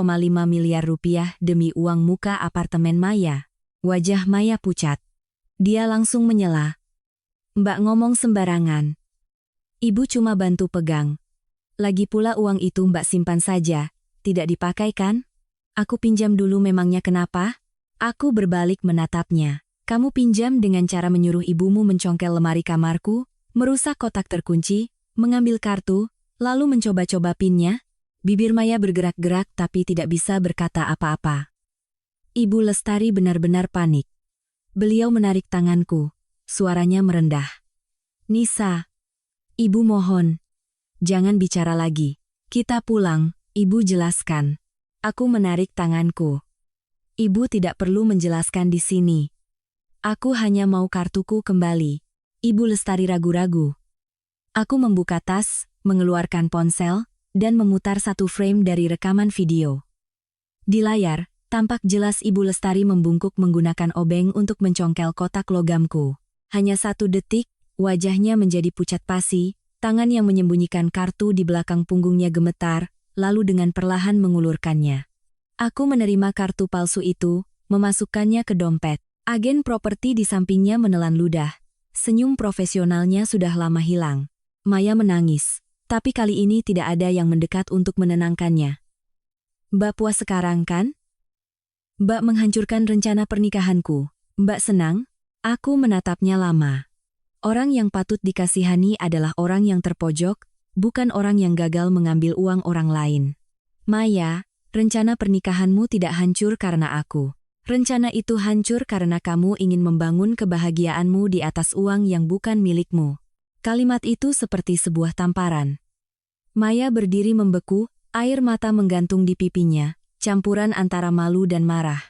miliar rupiah demi uang muka apartemen Maya. Wajah Maya pucat. Dia langsung menyela. Mbak ngomong sembarangan. Ibu cuma bantu pegang. Lagi pula uang itu Mbak simpan saja, tidak dipakai kan? Aku pinjam dulu memangnya kenapa? Aku berbalik menatapnya. Kamu pinjam dengan cara menyuruh ibumu mencongkel lemari kamarku, merusak kotak terkunci, mengambil kartu, lalu mencoba-coba pinnya? Bibir Maya bergerak-gerak tapi tidak bisa berkata apa-apa. Ibu Lestari benar-benar panik. Beliau menarik tanganku, suaranya merendah. Nisa, ibu mohon. Jangan bicara lagi. Kita pulang, ibu jelaskan. Aku menarik tanganku. Ibu tidak perlu menjelaskan di sini. Aku hanya mau kartuku kembali. Ibu Lestari ragu-ragu. Aku membuka tas, mengeluarkan ponsel, dan memutar 1 frame dari rekaman video. Di layar, tampak jelas Ibu Lestari membungkuk menggunakan obeng untuk mencongkel kotak logamku. Hanya 1 detik, wajahnya menjadi pucat pasi, tangan yang menyembunyikan kartu di belakang punggungnya gemetar, lalu dengan perlahan mengulurkannya. Aku menerima kartu palsu itu, memasukkannya ke dompet. Agen properti di sampingnya menelan ludah. Senyum profesionalnya sudah lama hilang. Maya menangis, tapi kali ini tidak ada yang mendekat untuk menenangkannya. Mbak puas sekarang kan? Mbak menghancurkan rencana pernikahanku. Mbak senang? Aku menatapnya lama. Orang yang patut dikasihani adalah orang yang terpojok, bukan orang yang gagal mengambil uang orang lain. Maya, rencana pernikahanmu tidak hancur karena aku. Rencana itu hancur karena kamu ingin membangun kebahagiaanmu di atas uang yang bukan milikmu. Kalimat itu seperti sebuah tamparan. Maya berdiri membeku, air mata menggantung di pipinya, campuran antara malu dan marah.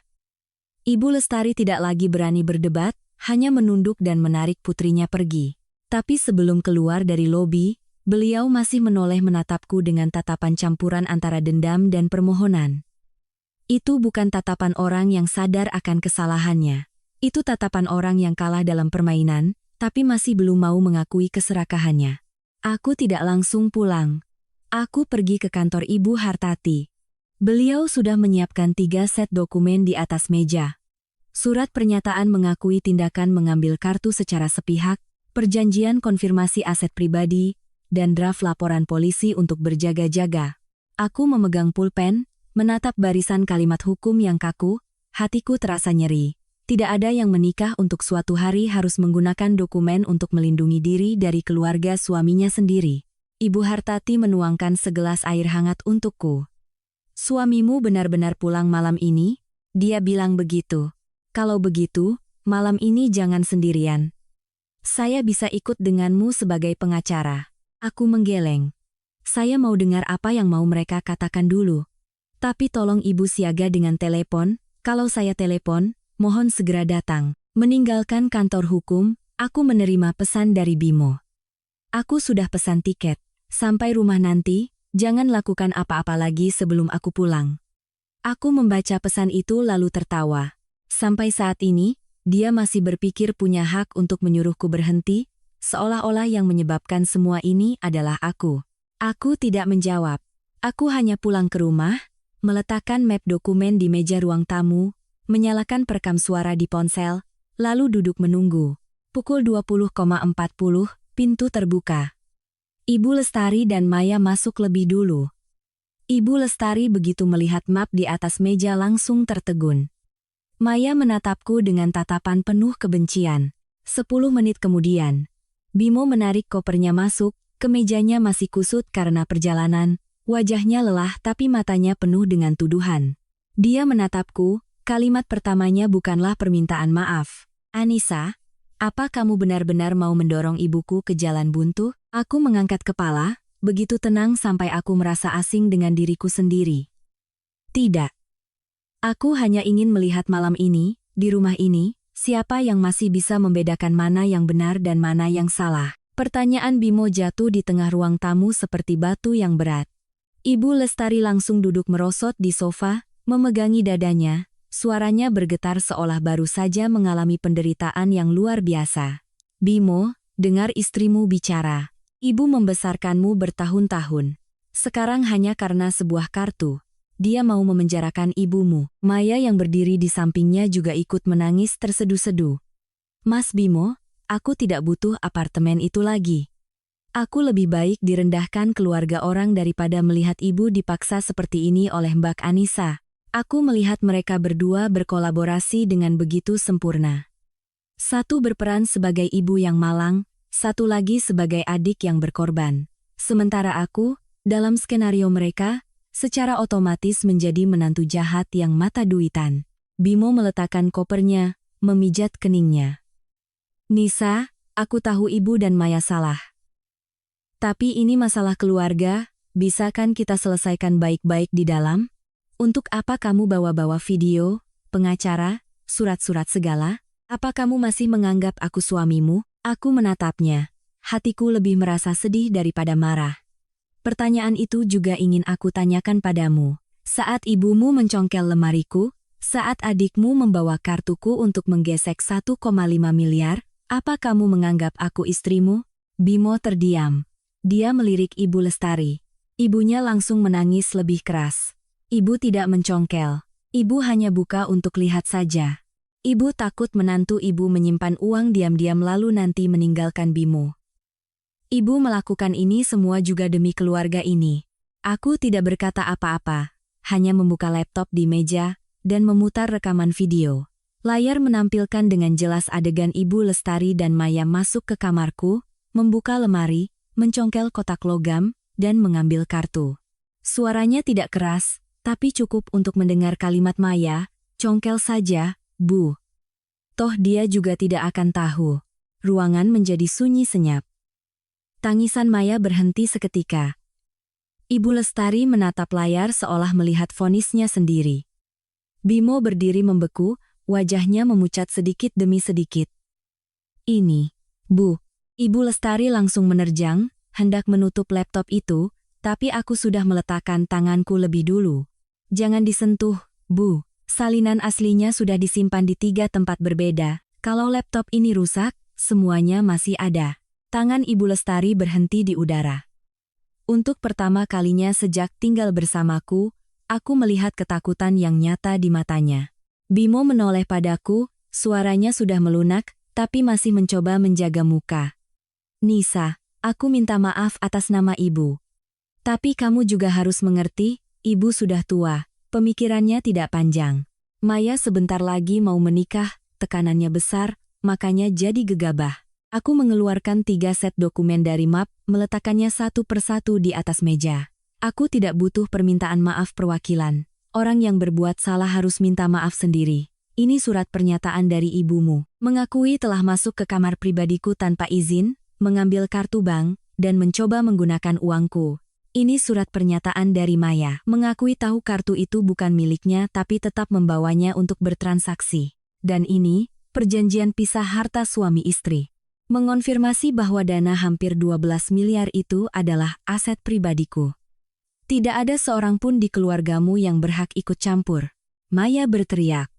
Ibu Lestari tidak lagi berani berdebat, hanya menunduk dan menarik putrinya pergi. Tapi sebelum keluar dari lobi, Beliau masih menoleh menatapku dengan tatapan campuran antara dendam dan permohonan. Itu bukan tatapan orang yang sadar akan kesalahannya. Itu tatapan orang yang kalah dalam permainan, tapi masih belum mau mengakui keserakahannya. Aku tidak langsung pulang. Aku pergi ke kantor Ibu Hartati. Beliau sudah menyiapkan 3 set dokumen di atas meja. Surat pernyataan mengakui tindakan mengambil kartu secara sepihak, perjanjian konfirmasi aset pribadi, dan draft laporan polisi untuk berjaga-jaga. Aku memegang pulpen, menatap barisan kalimat hukum yang kaku, hatiku terasa nyeri. Tidak ada yang menikah untuk suatu hari harus menggunakan dokumen untuk melindungi diri dari keluarga suaminya sendiri. Ibu Hartati menuangkan segelas air hangat untukku. Suamimu benar-benar pulang malam ini? Dia bilang begitu. Kalau begitu, malam ini jangan sendirian. Saya bisa ikut denganmu sebagai pengacara. Aku menggeleng. Saya mau dengar apa yang mau mereka katakan dulu. Tapi tolong ibu siaga dengan telepon, kalau saya telepon, mohon segera datang. Meninggalkan kantor hukum, aku menerima pesan dari Bimo. Aku sudah pesan tiket. Sampai rumah nanti, jangan lakukan apa-apa lagi sebelum aku pulang. Aku membaca pesan itu lalu tertawa. Sampai saat ini, dia masih berpikir punya hak untuk menyuruhku berhenti, seolah-olah yang menyebabkan semua ini adalah aku. Aku tidak menjawab. Aku hanya pulang ke rumah, meletakkan map dokumen di meja ruang tamu, menyalakan perekam suara di ponsel, lalu duduk menunggu. Pukul 20.40, pintu terbuka. Ibu Lestari dan Maya masuk lebih dulu. Ibu Lestari begitu melihat map di atas meja langsung tertegun. Maya menatapku dengan tatapan penuh kebencian. 10 menit kemudian, Bimo menarik kopernya masuk, kemejanya masih kusut karena perjalanan, wajahnya lelah tapi matanya penuh dengan tuduhan. Dia menatapku, kalimat pertamanya bukanlah permintaan maaf. Anissa, apa kamu benar-benar mau mendorong ibuku ke jalan buntu? Aku mengangkat kepala, begitu tenang sampai aku merasa asing dengan diriku sendiri. Tidak. Aku hanya ingin melihat malam ini, di rumah ini, siapa yang masih bisa membedakan mana yang benar dan mana yang salah. Pertanyaan Bimo jatuh di tengah ruang tamu seperti batu yang berat. Ibu Lestari langsung duduk merosot di sofa, memegangi dadanya, suaranya bergetar seolah baru saja mengalami penderitaan yang luar biasa. Bimo, dengar istrimu bicara. Ibu membesarkanmu bertahun-tahun. Sekarang hanya karena sebuah kartu. Dia mau memenjarakan ibumu. Maya yang berdiri di sampingnya juga ikut menangis terseduh-seduh. Mas Bimo, aku tidak butuh apartemen itu lagi. Aku lebih baik direndahkan keluarga orang daripada melihat ibu dipaksa seperti ini oleh Mbak Anissa. Aku melihat mereka berdua berkolaborasi dengan begitu sempurna. Satu berperan sebagai ibu yang malang, satu lagi sebagai adik yang berkorban. Sementara aku, dalam skenario mereka, secara otomatis menjadi menantu jahat yang mata duitan. Bimo meletakkan kopernya, memijat keningnya. Nisa, aku tahu ibu dan Maya salah. Tapi ini masalah keluarga, bisa kan kita selesaikan baik-baik di dalam? Untuk apa kamu bawa-bawa video, pengacara, surat-surat segala? Apa kamu masih menganggap aku suamimu? Aku menatapnya. Hatiku lebih merasa sedih daripada marah. Pertanyaan itu juga ingin aku tanyakan padamu. Saat ibumu mencongkel lemariku, saat adikmu membawa kartuku untuk menggesek 1,5 miliar, apa kamu menganggap aku istrimu? Bimo terdiam. Dia melirik Ibu Lestari. Ibunya langsung menangis lebih keras. Ibu tidak mencongkel. Ibu hanya buka untuk lihat saja. Ibu takut menantu ibu menyimpan uang diam-diam lalu nanti meninggalkan Bimo. Ibu melakukan ini semua juga demi keluarga ini. Aku tidak berkata apa-apa, hanya membuka laptop di meja dan memutar rekaman video. Layar menampilkan dengan jelas adegan Ibu Lestari dan Maya masuk ke kamarku, membuka lemari, mencongkel kotak logam, dan mengambil kartu. Suaranya tidak keras, tapi cukup untuk mendengar kalimat Maya, "Congkel saja, Bu." Toh dia juga tidak akan tahu. Ruangan menjadi sunyi senyap. Tangisan Maya berhenti seketika. Ibu Lestari menatap layar seolah melihat vonisnya sendiri. Bimo berdiri membeku, wajahnya memucat sedikit demi sedikit. "Ini, Bu." Ibu Lestari langsung menerjang, hendak menutup laptop itu, tapi aku sudah meletakkan tanganku lebih dulu. Jangan disentuh, Bu. Salinan aslinya sudah disimpan di 3 tempat berbeda. Kalau laptop ini rusak, semuanya masih ada. Tangan Ibu Lestari berhenti di udara. Untuk pertama kalinya sejak tinggal bersamaku, aku melihat ketakutan yang nyata di matanya. Bimo menoleh padaku, suaranya sudah melunak, tapi masih mencoba menjaga muka. Nisa, aku minta maaf atas nama Ibu. Tapi kamu juga harus mengerti, Ibu sudah tua, pemikirannya tidak panjang. Maya sebentar lagi mau menikah, tekanannya besar, makanya jadi gegabah. Aku mengeluarkan 3 set dokumen dari map, meletakkannya satu persatu di atas meja. Aku tidak butuh permintaan maaf perwakilan. Orang yang berbuat salah harus minta maaf sendiri. Ini surat pernyataan dari ibumu. Mengakui telah masuk ke kamar pribadiku tanpa izin, mengambil kartu bank, dan mencoba menggunakan uangku. Ini surat pernyataan dari Maya. Mengakui tahu kartu itu bukan miliknya tapi tetap membawanya untuk bertransaksi. Dan ini, perjanjian pisah harta suami istri. Mengonfirmasi bahwa dana hampir 12 miliar itu adalah aset pribadiku. Tidak ada seorang pun di keluargamu yang berhak ikut campur. Maya berteriak.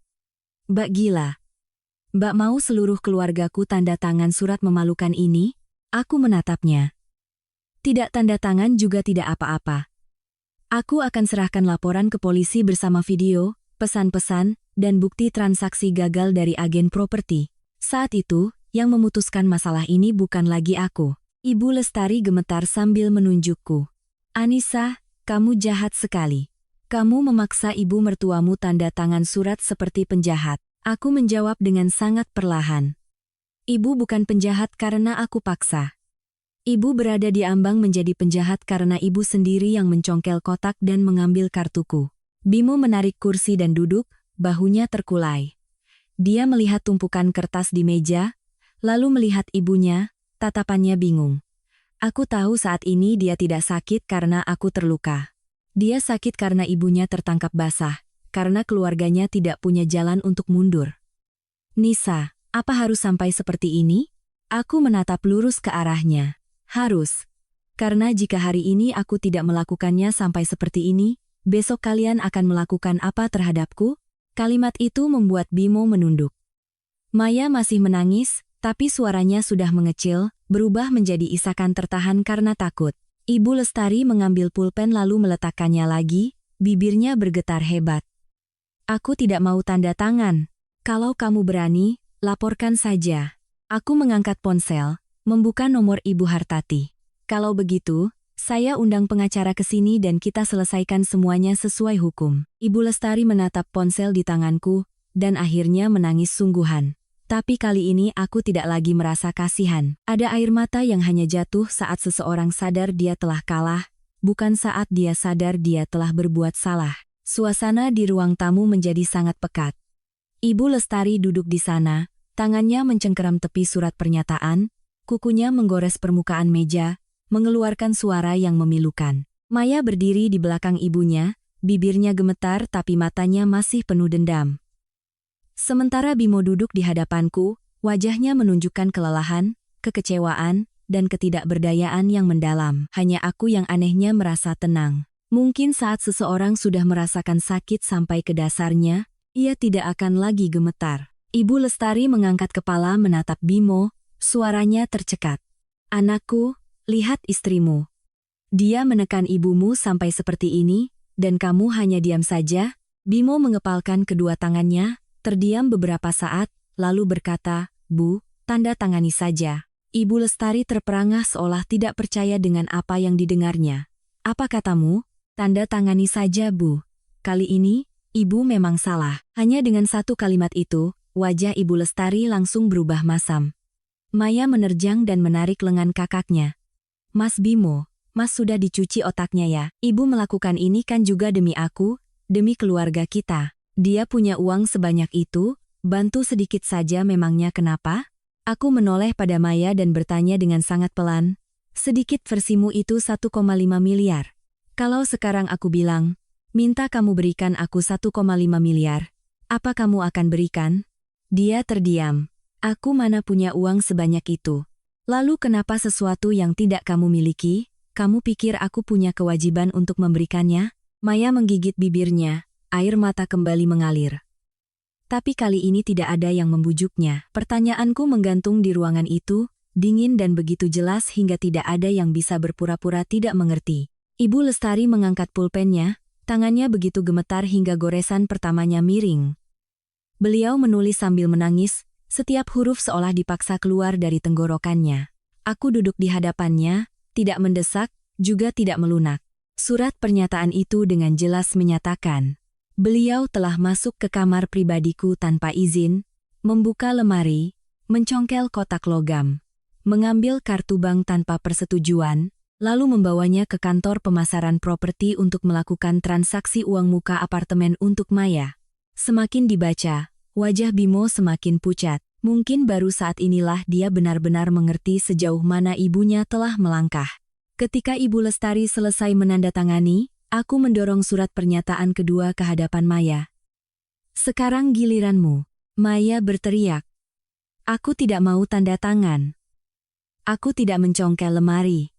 Mbak gila. Mbak mau seluruh keluargaku tanda tangan surat memalukan ini? Aku menatapnya. Tidak tanda tangan juga tidak apa-apa. Aku akan serahkan laporan ke polisi bersama video, pesan-pesan, dan bukti transaksi gagal dari agen properti. Saat itu, yang memutuskan masalah ini bukan lagi aku. Ibu Lestari gemetar sambil menunjukku. Anissa, kamu jahat sekali. Kamu memaksa ibu mertuamu tanda tangan surat seperti penjahat. Aku menjawab dengan sangat perlahan. Ibu bukan penjahat karena aku paksa. Ibu berada di ambang menjadi penjahat karena ibu sendiri yang mencongkel kotak dan mengambil kartuku. Bimo menarik kursi dan duduk, bahunya terkulai. Dia melihat tumpukan kertas di meja, lalu melihat ibunya, tatapannya bingung. Aku tahu saat ini dia tidak sakit karena aku terluka. Dia sakit karena ibunya tertangkap basah, karena keluarganya tidak punya jalan untuk mundur. Nisa, apa harus sampai seperti ini? Aku menatap lurus ke arahnya. Harus. Karena jika hari ini aku tidak melakukannya sampai seperti ini, besok kalian akan melakukan apa terhadapku? Kalimat itu membuat Bimo menunduk. Maya masih menangis, tapi suaranya sudah mengecil, berubah menjadi isakan tertahan karena takut. Ibu Lestari mengambil pulpen lalu meletakkannya lagi, bibirnya bergetar hebat. Aku tidak mau tanda tangan. Kalau kamu berani, laporkan saja. Aku mengangkat ponsel, membuka nomor Ibu Hartati. Kalau begitu, saya undang pengacara ke sini dan kita selesaikan semuanya sesuai hukum. Ibu Lestari menatap ponsel di tanganku, dan akhirnya menangis sungguhan. Tapi kali ini aku tidak lagi merasa kasihan. Ada air mata yang hanya jatuh saat seseorang sadar dia telah kalah, bukan saat dia sadar dia telah berbuat salah. Suasana di ruang tamu menjadi sangat pekat. Ibu Lestari duduk di sana, tangannya mencengkeram tepi surat pernyataan, kukunya menggores permukaan meja, mengeluarkan suara yang memilukan. Maya berdiri di belakang ibunya, bibirnya gemetar tapi matanya masih penuh dendam. Sementara Bimo duduk di hadapanku, wajahnya menunjukkan kelelahan, kekecewaan, dan ketidakberdayaan yang mendalam. Hanya aku yang anehnya merasa tenang. Mungkin saat seseorang sudah merasakan sakit sampai ke dasarnya, ia tidak akan lagi gemetar. Ibu Lestari mengangkat kepala menatap Bimo, suaranya tercekat. Anakku, lihat istrimu. Dia menekan ibumu sampai seperti ini, dan kamu hanya diam saja. Bimo mengepalkan kedua tangannya, terdiam beberapa saat, lalu berkata, Bu, tanda tangani saja. Ibu Lestari terperangah seolah tidak percaya dengan apa yang didengarnya. Apa katamu? Tanda tangani saja, Bu. Kali ini, Ibu memang salah. Hanya dengan satu kalimat itu, wajah Ibu Lestari langsung berubah masam. Maya menerjang dan menarik lengan kakaknya. Mas Bimo, Mas sudah dicuci otaknya ya. Ibu melakukan ini kan juga demi aku, demi keluarga kita. Dia punya uang sebanyak itu, bantu sedikit saja memangnya kenapa? Aku menoleh pada Maya dan bertanya dengan sangat pelan. Sedikit versimu itu 1,5 miliar. Kalau sekarang aku bilang, minta kamu berikan aku 1,5 miliar, apa kamu akan berikan? Dia terdiam. Aku mana punya uang sebanyak itu. Lalu kenapa sesuatu yang tidak kamu miliki, kamu pikir aku punya kewajiban untuk memberikannya? Maya menggigit bibirnya, air mata kembali mengalir. Tapi kali ini tidak ada yang membujuknya. Pertanyaanku menggantung di ruangan itu, dingin dan begitu jelas hingga tidak ada yang bisa berpura-pura tidak mengerti. Ibu Lestari mengangkat pulpennya, tangannya begitu gemetar hingga goresan pertamanya miring. Beliau menulis sambil menangis, setiap huruf seolah dipaksa keluar dari tenggorokannya. Aku duduk di hadapannya, tidak mendesak, juga tidak melunak. Surat pernyataan itu dengan jelas menyatakan, beliau telah masuk ke kamar pribadiku tanpa izin, membuka lemari, mencongkel kotak logam, mengambil kartu bank tanpa persetujuan, lalu membawanya ke kantor pemasaran properti untuk melakukan transaksi uang muka apartemen untuk Maya. Semakin dibaca, wajah Bimo semakin pucat. Mungkin baru saat inilah dia benar-benar mengerti sejauh mana ibunya telah melangkah. Ketika Ibu Lestari selesai menandatangani, aku mendorong surat pernyataan kedua ke hadapan Maya. Sekarang giliranmu, Maya berteriak. Aku tidak mau tanda tangan. Aku tidak mencongkel lemari.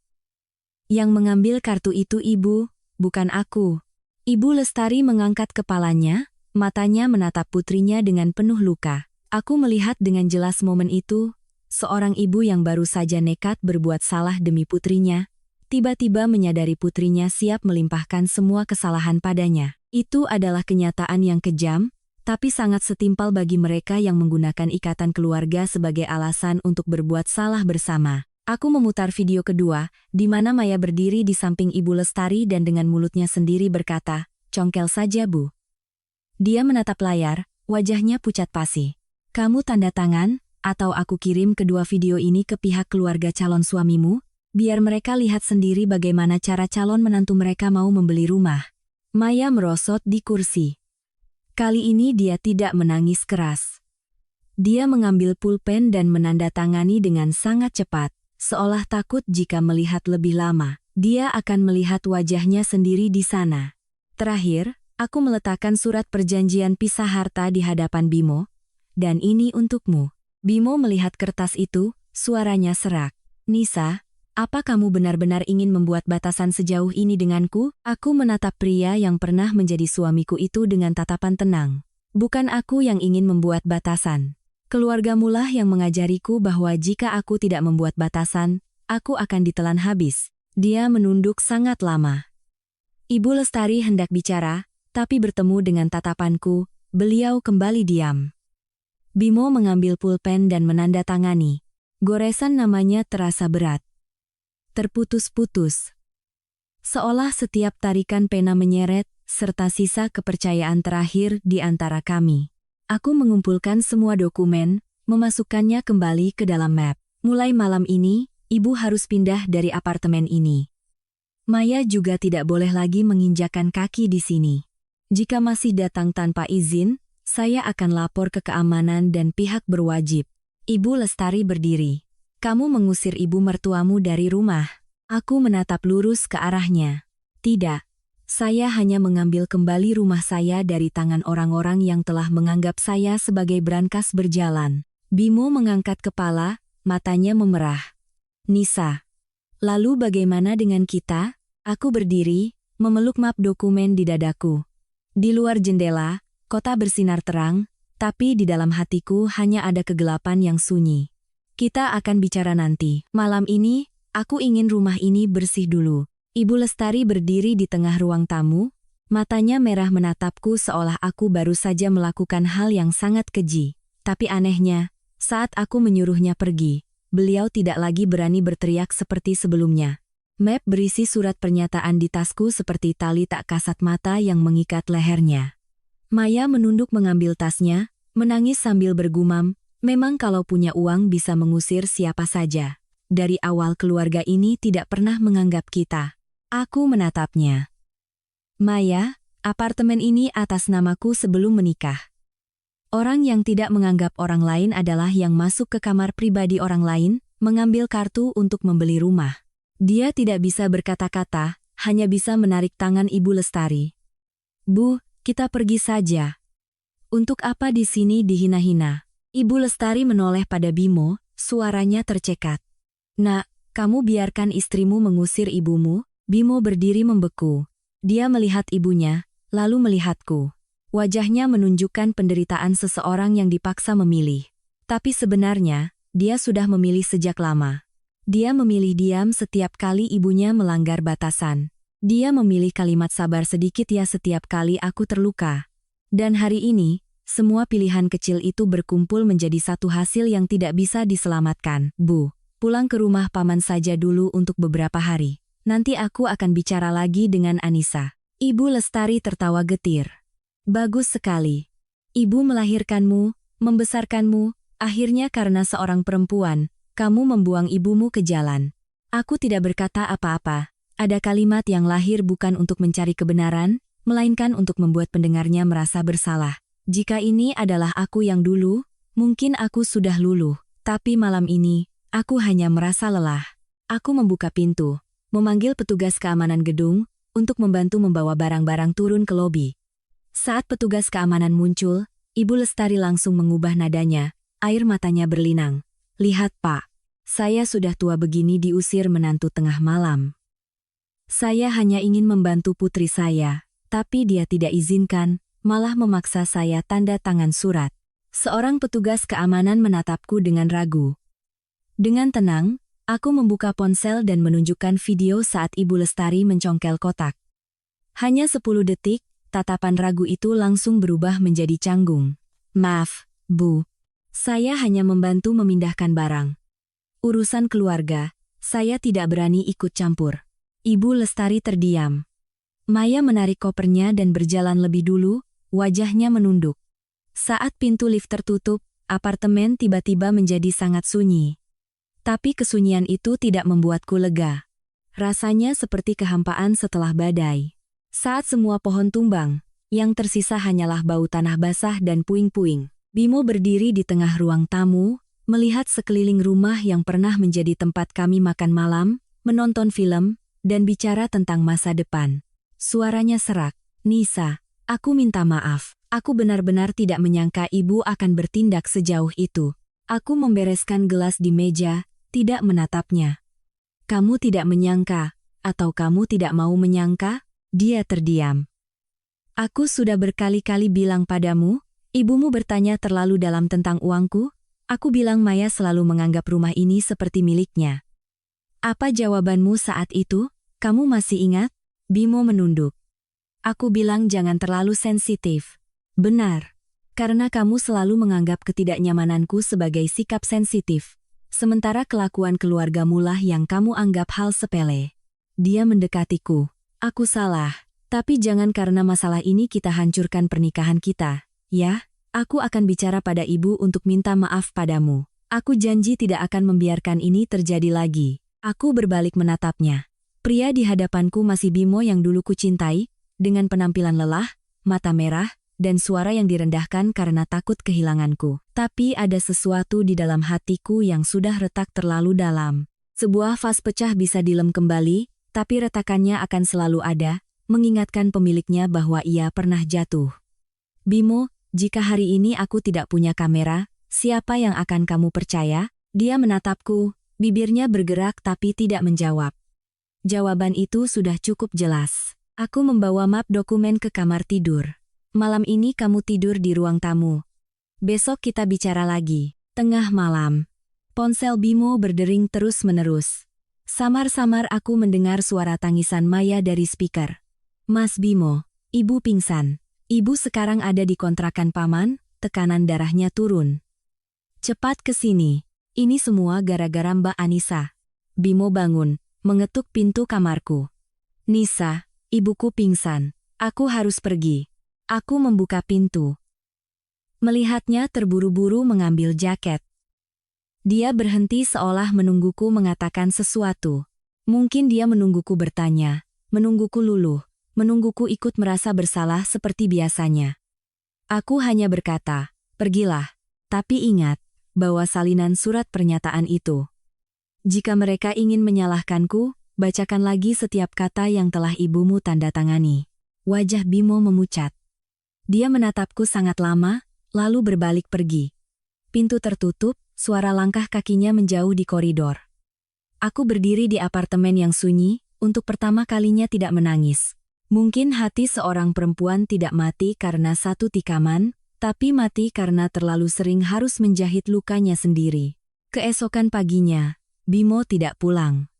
Yang mengambil kartu itu ibu, bukan aku. Ibu Lestari mengangkat kepalanya, matanya menatap putrinya dengan penuh luka. Aku melihat dengan jelas momen itu, seorang ibu yang baru saja nekat berbuat salah demi putrinya, tiba-tiba menyadari putrinya siap melimpahkan semua kesalahan padanya. Itu adalah kenyataan yang kejam, tapi sangat setimpal bagi mereka yang menggunakan ikatan keluarga sebagai alasan untuk berbuat salah bersama. Aku memutar video kedua, di mana Maya berdiri di samping Ibu Lestari dan dengan mulutnya sendiri berkata, "Congkel saja, Bu." Dia menatap layar, wajahnya pucat pasi. Kamu tanda tangan, atau aku kirim kedua video ini ke pihak keluarga calon suamimu, biar mereka lihat sendiri bagaimana cara calon menantu mereka mau membeli rumah. Maya merosot di kursi. Kali ini dia tidak menangis keras. Dia mengambil pulpen dan menandatangani dengan sangat cepat, seolah takut jika melihat lebih lama, dia akan melihat wajahnya sendiri di sana. Terakhir, aku meletakkan surat perjanjian pisah harta di hadapan Bimo, dan ini untukmu. Bimo melihat kertas itu, suaranya serak. Nisa, apa kamu benar-benar ingin membuat batasan sejauh ini denganku? Aku menatap pria yang pernah menjadi suamiku itu dengan tatapan tenang. Bukan aku yang ingin membuat batasan. Keluargamulah yang mengajariku bahwa jika aku tidak membuat batasan, aku akan ditelan habis. Dia menunduk sangat lama. Ibu Lestari hendak bicara, tapi bertemu dengan tatapanku, beliau kembali diam. Bimo mengambil pulpen dan menandatangani. Goresan namanya terasa berat. Terputus-putus. Seolah setiap tarikan pena menyeret, serta sisa kepercayaan terakhir di antara kami. Aku mengumpulkan semua dokumen, memasukkannya kembali ke dalam map. Mulai malam ini, ibu harus pindah dari apartemen ini. Maya juga tidak boleh lagi menginjakan kaki di sini. Jika masih datang tanpa izin, saya akan lapor ke keamanan dan pihak berwajib. Ibu Lestari berdiri. Kamu mengusir ibu mertuamu dari rumah. Aku menatap lurus ke arahnya. Tidak. Saya hanya mengambil kembali rumah saya dari tangan orang-orang yang telah menganggap saya sebagai brankas berjalan. Bimo mengangkat kepala, matanya memerah. Nisa. Lalu bagaimana dengan kita? Aku berdiri, memeluk map dokumen di dadaku. Di luar jendela, kota bersinar terang, tapi di dalam hatiku hanya ada kegelapan yang sunyi. Kita akan bicara nanti. Malam ini, aku ingin rumah ini bersih dulu. Ibu Lestari berdiri di tengah ruang tamu, matanya merah menatapku seolah aku baru saja melakukan hal yang sangat keji. Tapi anehnya, saat aku menyuruhnya pergi, beliau tidak lagi berani berteriak seperti sebelumnya. Map berisi surat pernyataan di tasku seperti tali tak kasat mata yang mengikat lehernya. Maya menunduk mengambil tasnya, menangis sambil bergumam, memang kalau punya uang bisa mengusir siapa saja. Dari awal keluarga ini tidak pernah menganggap kita. Aku menatapnya. Maya, apartemen ini atas namaku sebelum menikah. Orang yang tidak menganggap orang lain adalah yang masuk ke kamar pribadi orang lain, mengambil kartu untuk membeli rumah. Dia tidak bisa berkata-kata, hanya bisa menarik tangan Ibu Lestari. Bu, kita pergi saja. Untuk apa di sini dihina-hina? Ibu Lestari menoleh pada Bimo, suaranya tercekat. "Nak, kamu biarkan istrimu mengusir ibumu?" Bimo berdiri membeku. Dia melihat ibunya, lalu melihatku. Wajahnya menunjukkan penderitaan seseorang yang dipaksa memilih. Tapi sebenarnya, dia sudah memilih sejak lama. Dia memilih diam setiap kali ibunya melanggar batasan. Dia memilih kalimat sabar sedikit ya setiap kali aku terluka. Dan hari ini, semua pilihan kecil itu berkumpul menjadi satu hasil yang tidak bisa diselamatkan. "Bu, pulang ke rumah paman saja dulu untuk beberapa hari. Nanti aku akan bicara lagi dengan Anissa." Ibu Lestari tertawa getir. "Bagus sekali. Ibu melahirkanmu, membesarkanmu, akhirnya karena seorang perempuan, kamu membuang ibumu ke jalan." Aku tidak berkata apa-apa. Ada kalimat yang lahir bukan untuk mencari kebenaran, melainkan untuk membuat pendengarnya merasa bersalah. Jika ini adalah aku yang dulu, mungkin aku sudah luluh. Tapi malam ini, aku hanya merasa lelah. Aku membuka pintu, memanggil petugas keamanan gedung, untuk membantu membawa barang-barang turun ke lobi. Saat petugas keamanan muncul, Ibu Lestari langsung mengubah nadanya, air matanya berlinang. "Lihat Pak, saya sudah tua begini diusir menantu tengah malam. Saya hanya ingin membantu putri saya, tapi dia tidak izinkan, malah memaksa saya tanda tangan surat." Seorang petugas keamanan menatapku dengan ragu. Dengan tenang, aku membuka ponsel dan menunjukkan video saat Ibu Lestari mencongkel kotak. Hanya 10 detik, tatapan ragu itu langsung berubah menjadi canggung. "Maaf, Bu. Saya hanya membantu memindahkan barang. Urusan keluarga, saya tidak berani ikut campur." Ibu Lestari terdiam. Maya menarik kopernya dan berjalan lebih dulu, wajahnya menunduk. Saat pintu lift tertutup, apartemen tiba-tiba menjadi sangat sunyi. Tapi kesunyian itu tidak membuatku lega. Rasanya seperti kehampaan setelah badai. Saat semua pohon tumbang, yang tersisa hanyalah bau tanah basah dan puing-puing. Bimo berdiri di tengah ruang tamu, melihat sekeliling rumah yang pernah menjadi tempat kami makan malam, menonton film, dan bicara tentang masa depan. Suaranya serak. "Nisa, aku minta maaf. Aku benar-benar tidak menyangka ibu akan bertindak sejauh itu." Aku membereskan gelas di meja, tidak menatapnya. "Kamu tidak menyangka, atau kamu tidak mau menyangka?" Dia terdiam. "Aku sudah berkali-kali bilang padamu, ibumu bertanya terlalu dalam tentang uangku. Aku bilang Maya selalu menganggap rumah ini seperti miliknya. Apa jawabanmu saat itu? Kamu masih ingat?" Bimo menunduk. "Aku bilang jangan terlalu sensitif." "Benar. Karena kamu selalu menganggap ketidaknyamananku sebagai sikap sensitif. Sementara kelakuan keluargamu lah yang kamu anggap hal sepele." Dia mendekatiku. "Aku salah. Tapi jangan karena masalah ini kita hancurkan pernikahan kita, ya? Aku akan bicara pada ibu untuk minta maaf padamu. Aku janji tidak akan membiarkan ini terjadi lagi." Aku berbalik menatapnya. Pria di hadapanku masih Bimo yang dulu kucintai, dengan penampilan lelah, mata merah, dan suara yang direndahkan karena takut kehilanganku. Tapi ada sesuatu di dalam hatiku yang sudah retak terlalu dalam. Sebuah vas pecah bisa dilem kembali, tapi retakannya akan selalu ada, mengingatkan pemiliknya bahwa ia pernah jatuh. "Bimo, jika hari ini aku tidak punya kamera, siapa yang akan kamu percaya?" Dia menatapku. Bibirnya bergerak tapi tidak menjawab. Jawaban itu sudah cukup jelas. Aku membawa map dokumen ke kamar tidur. "Malam ini kamu tidur di ruang tamu. Besok kita bicara lagi." Tengah malam. Ponsel Bimo berdering terus-menerus. Samar-samar aku mendengar suara tangisan Maya dari speaker. "Mas Bimo, ibu pingsan. Ibu sekarang ada di kontrakan paman, tekanan darahnya turun. Cepat ke sini. Ini semua gara-gara Mbak Anissa." Bimo bangun, mengetuk pintu kamarku. "Nisa, ibuku pingsan. Aku harus pergi." Aku membuka pintu. Melihatnya terburu-buru mengambil jaket. Dia berhenti seolah menungguku mengatakan sesuatu. Mungkin dia menungguku bertanya, menungguku luluh, menungguku ikut merasa bersalah seperti biasanya. Aku hanya berkata, "Pergilah." Tapi ingat, bahwa salinan surat pernyataan itu. Jika mereka ingin menyalahkanku, bacakan lagi setiap kata yang telah ibumu tanda tangani. Wajah Bimo memucat. Dia menatapku sangat lama, lalu berbalik pergi. Pintu tertutup, suara langkah kakinya menjauh di koridor. Aku berdiri di apartemen yang sunyi, untuk pertama kalinya tidak menangis. Mungkin hati seorang perempuan tidak mati karena satu tikaman, tapi mati karena terlalu sering harus menjahit lukanya sendiri. Keesokan paginya, Bimo tidak pulang.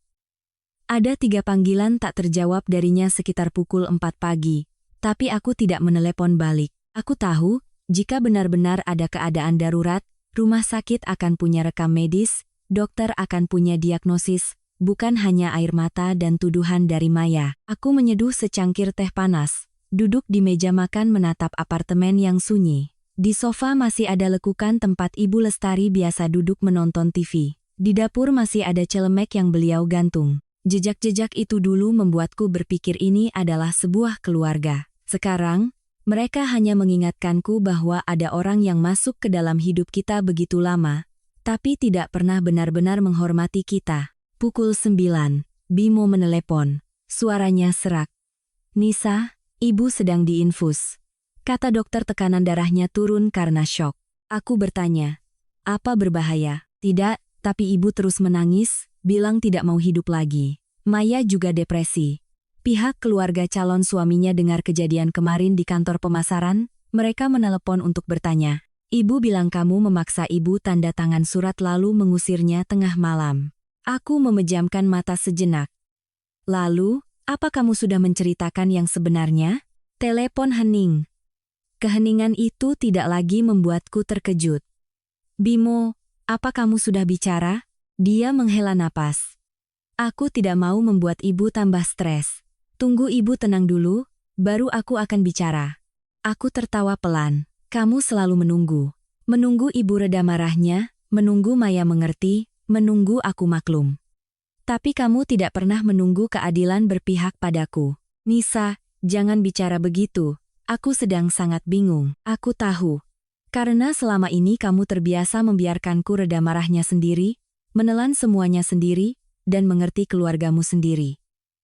Ada 3 panggilan tak terjawab darinya sekitar pukul 4 pagi, tapi aku tidak menelepon balik. Aku tahu, jika benar-benar ada keadaan darurat, rumah sakit akan punya rekam medis, dokter akan punya diagnosis, bukan hanya air mata dan tuduhan dari Maya. Aku menyeduh secangkir teh panas, duduk di meja makan menatap apartemen yang sunyi. Di sofa masih ada lekukan tempat Ibu Lestari biasa duduk menonton TV. Di dapur masih ada celemek yang beliau gantung. Jejak-jejak itu dulu membuatku berpikir ini adalah sebuah keluarga. Sekarang, mereka hanya mengingatkanku bahwa ada orang yang masuk ke dalam hidup kita begitu lama, tapi tidak pernah benar-benar menghormati kita. Pukul 9, Bimo menelepon. Suaranya serak. "Nisa, ibu sedang diinfus," kata dokter. Tekanan darahnya turun karena syok. Aku bertanya, "Apa berbahaya?" "Tidak, tapi ibu terus menangis, bilang tidak mau hidup lagi. Maya juga depresi." Pihak keluarga calon suaminya dengar kejadian kemarin di kantor pemasaran, mereka menelepon untuk bertanya. "Ibu bilang kamu memaksa ibu tanda tangan surat lalu mengusirnya tengah malam." Aku memejamkan mata sejenak. "Lalu, apa kamu sudah menceritakan yang sebenarnya?" Telepon hening. Keheningan itu tidak lagi membuatku terkejut. "Bimo, apa kamu sudah bicara?" Dia menghela napas. "Aku tidak mau membuat ibu tambah stres. Tunggu ibu tenang dulu, baru aku akan bicara." Aku tertawa pelan. "Kamu selalu menunggu. Menunggu ibu reda marahnya, menunggu Maya mengerti, menunggu aku maklum. Tapi kamu tidak pernah menunggu keadilan berpihak padaku." "Nisa, jangan bicara begitu. Aku sedang sangat bingung." "Aku tahu. Karena selama ini kamu terbiasa membiarkanku reda marahnya sendiri, menelan semuanya sendiri, dan mengerti keluargamu sendiri.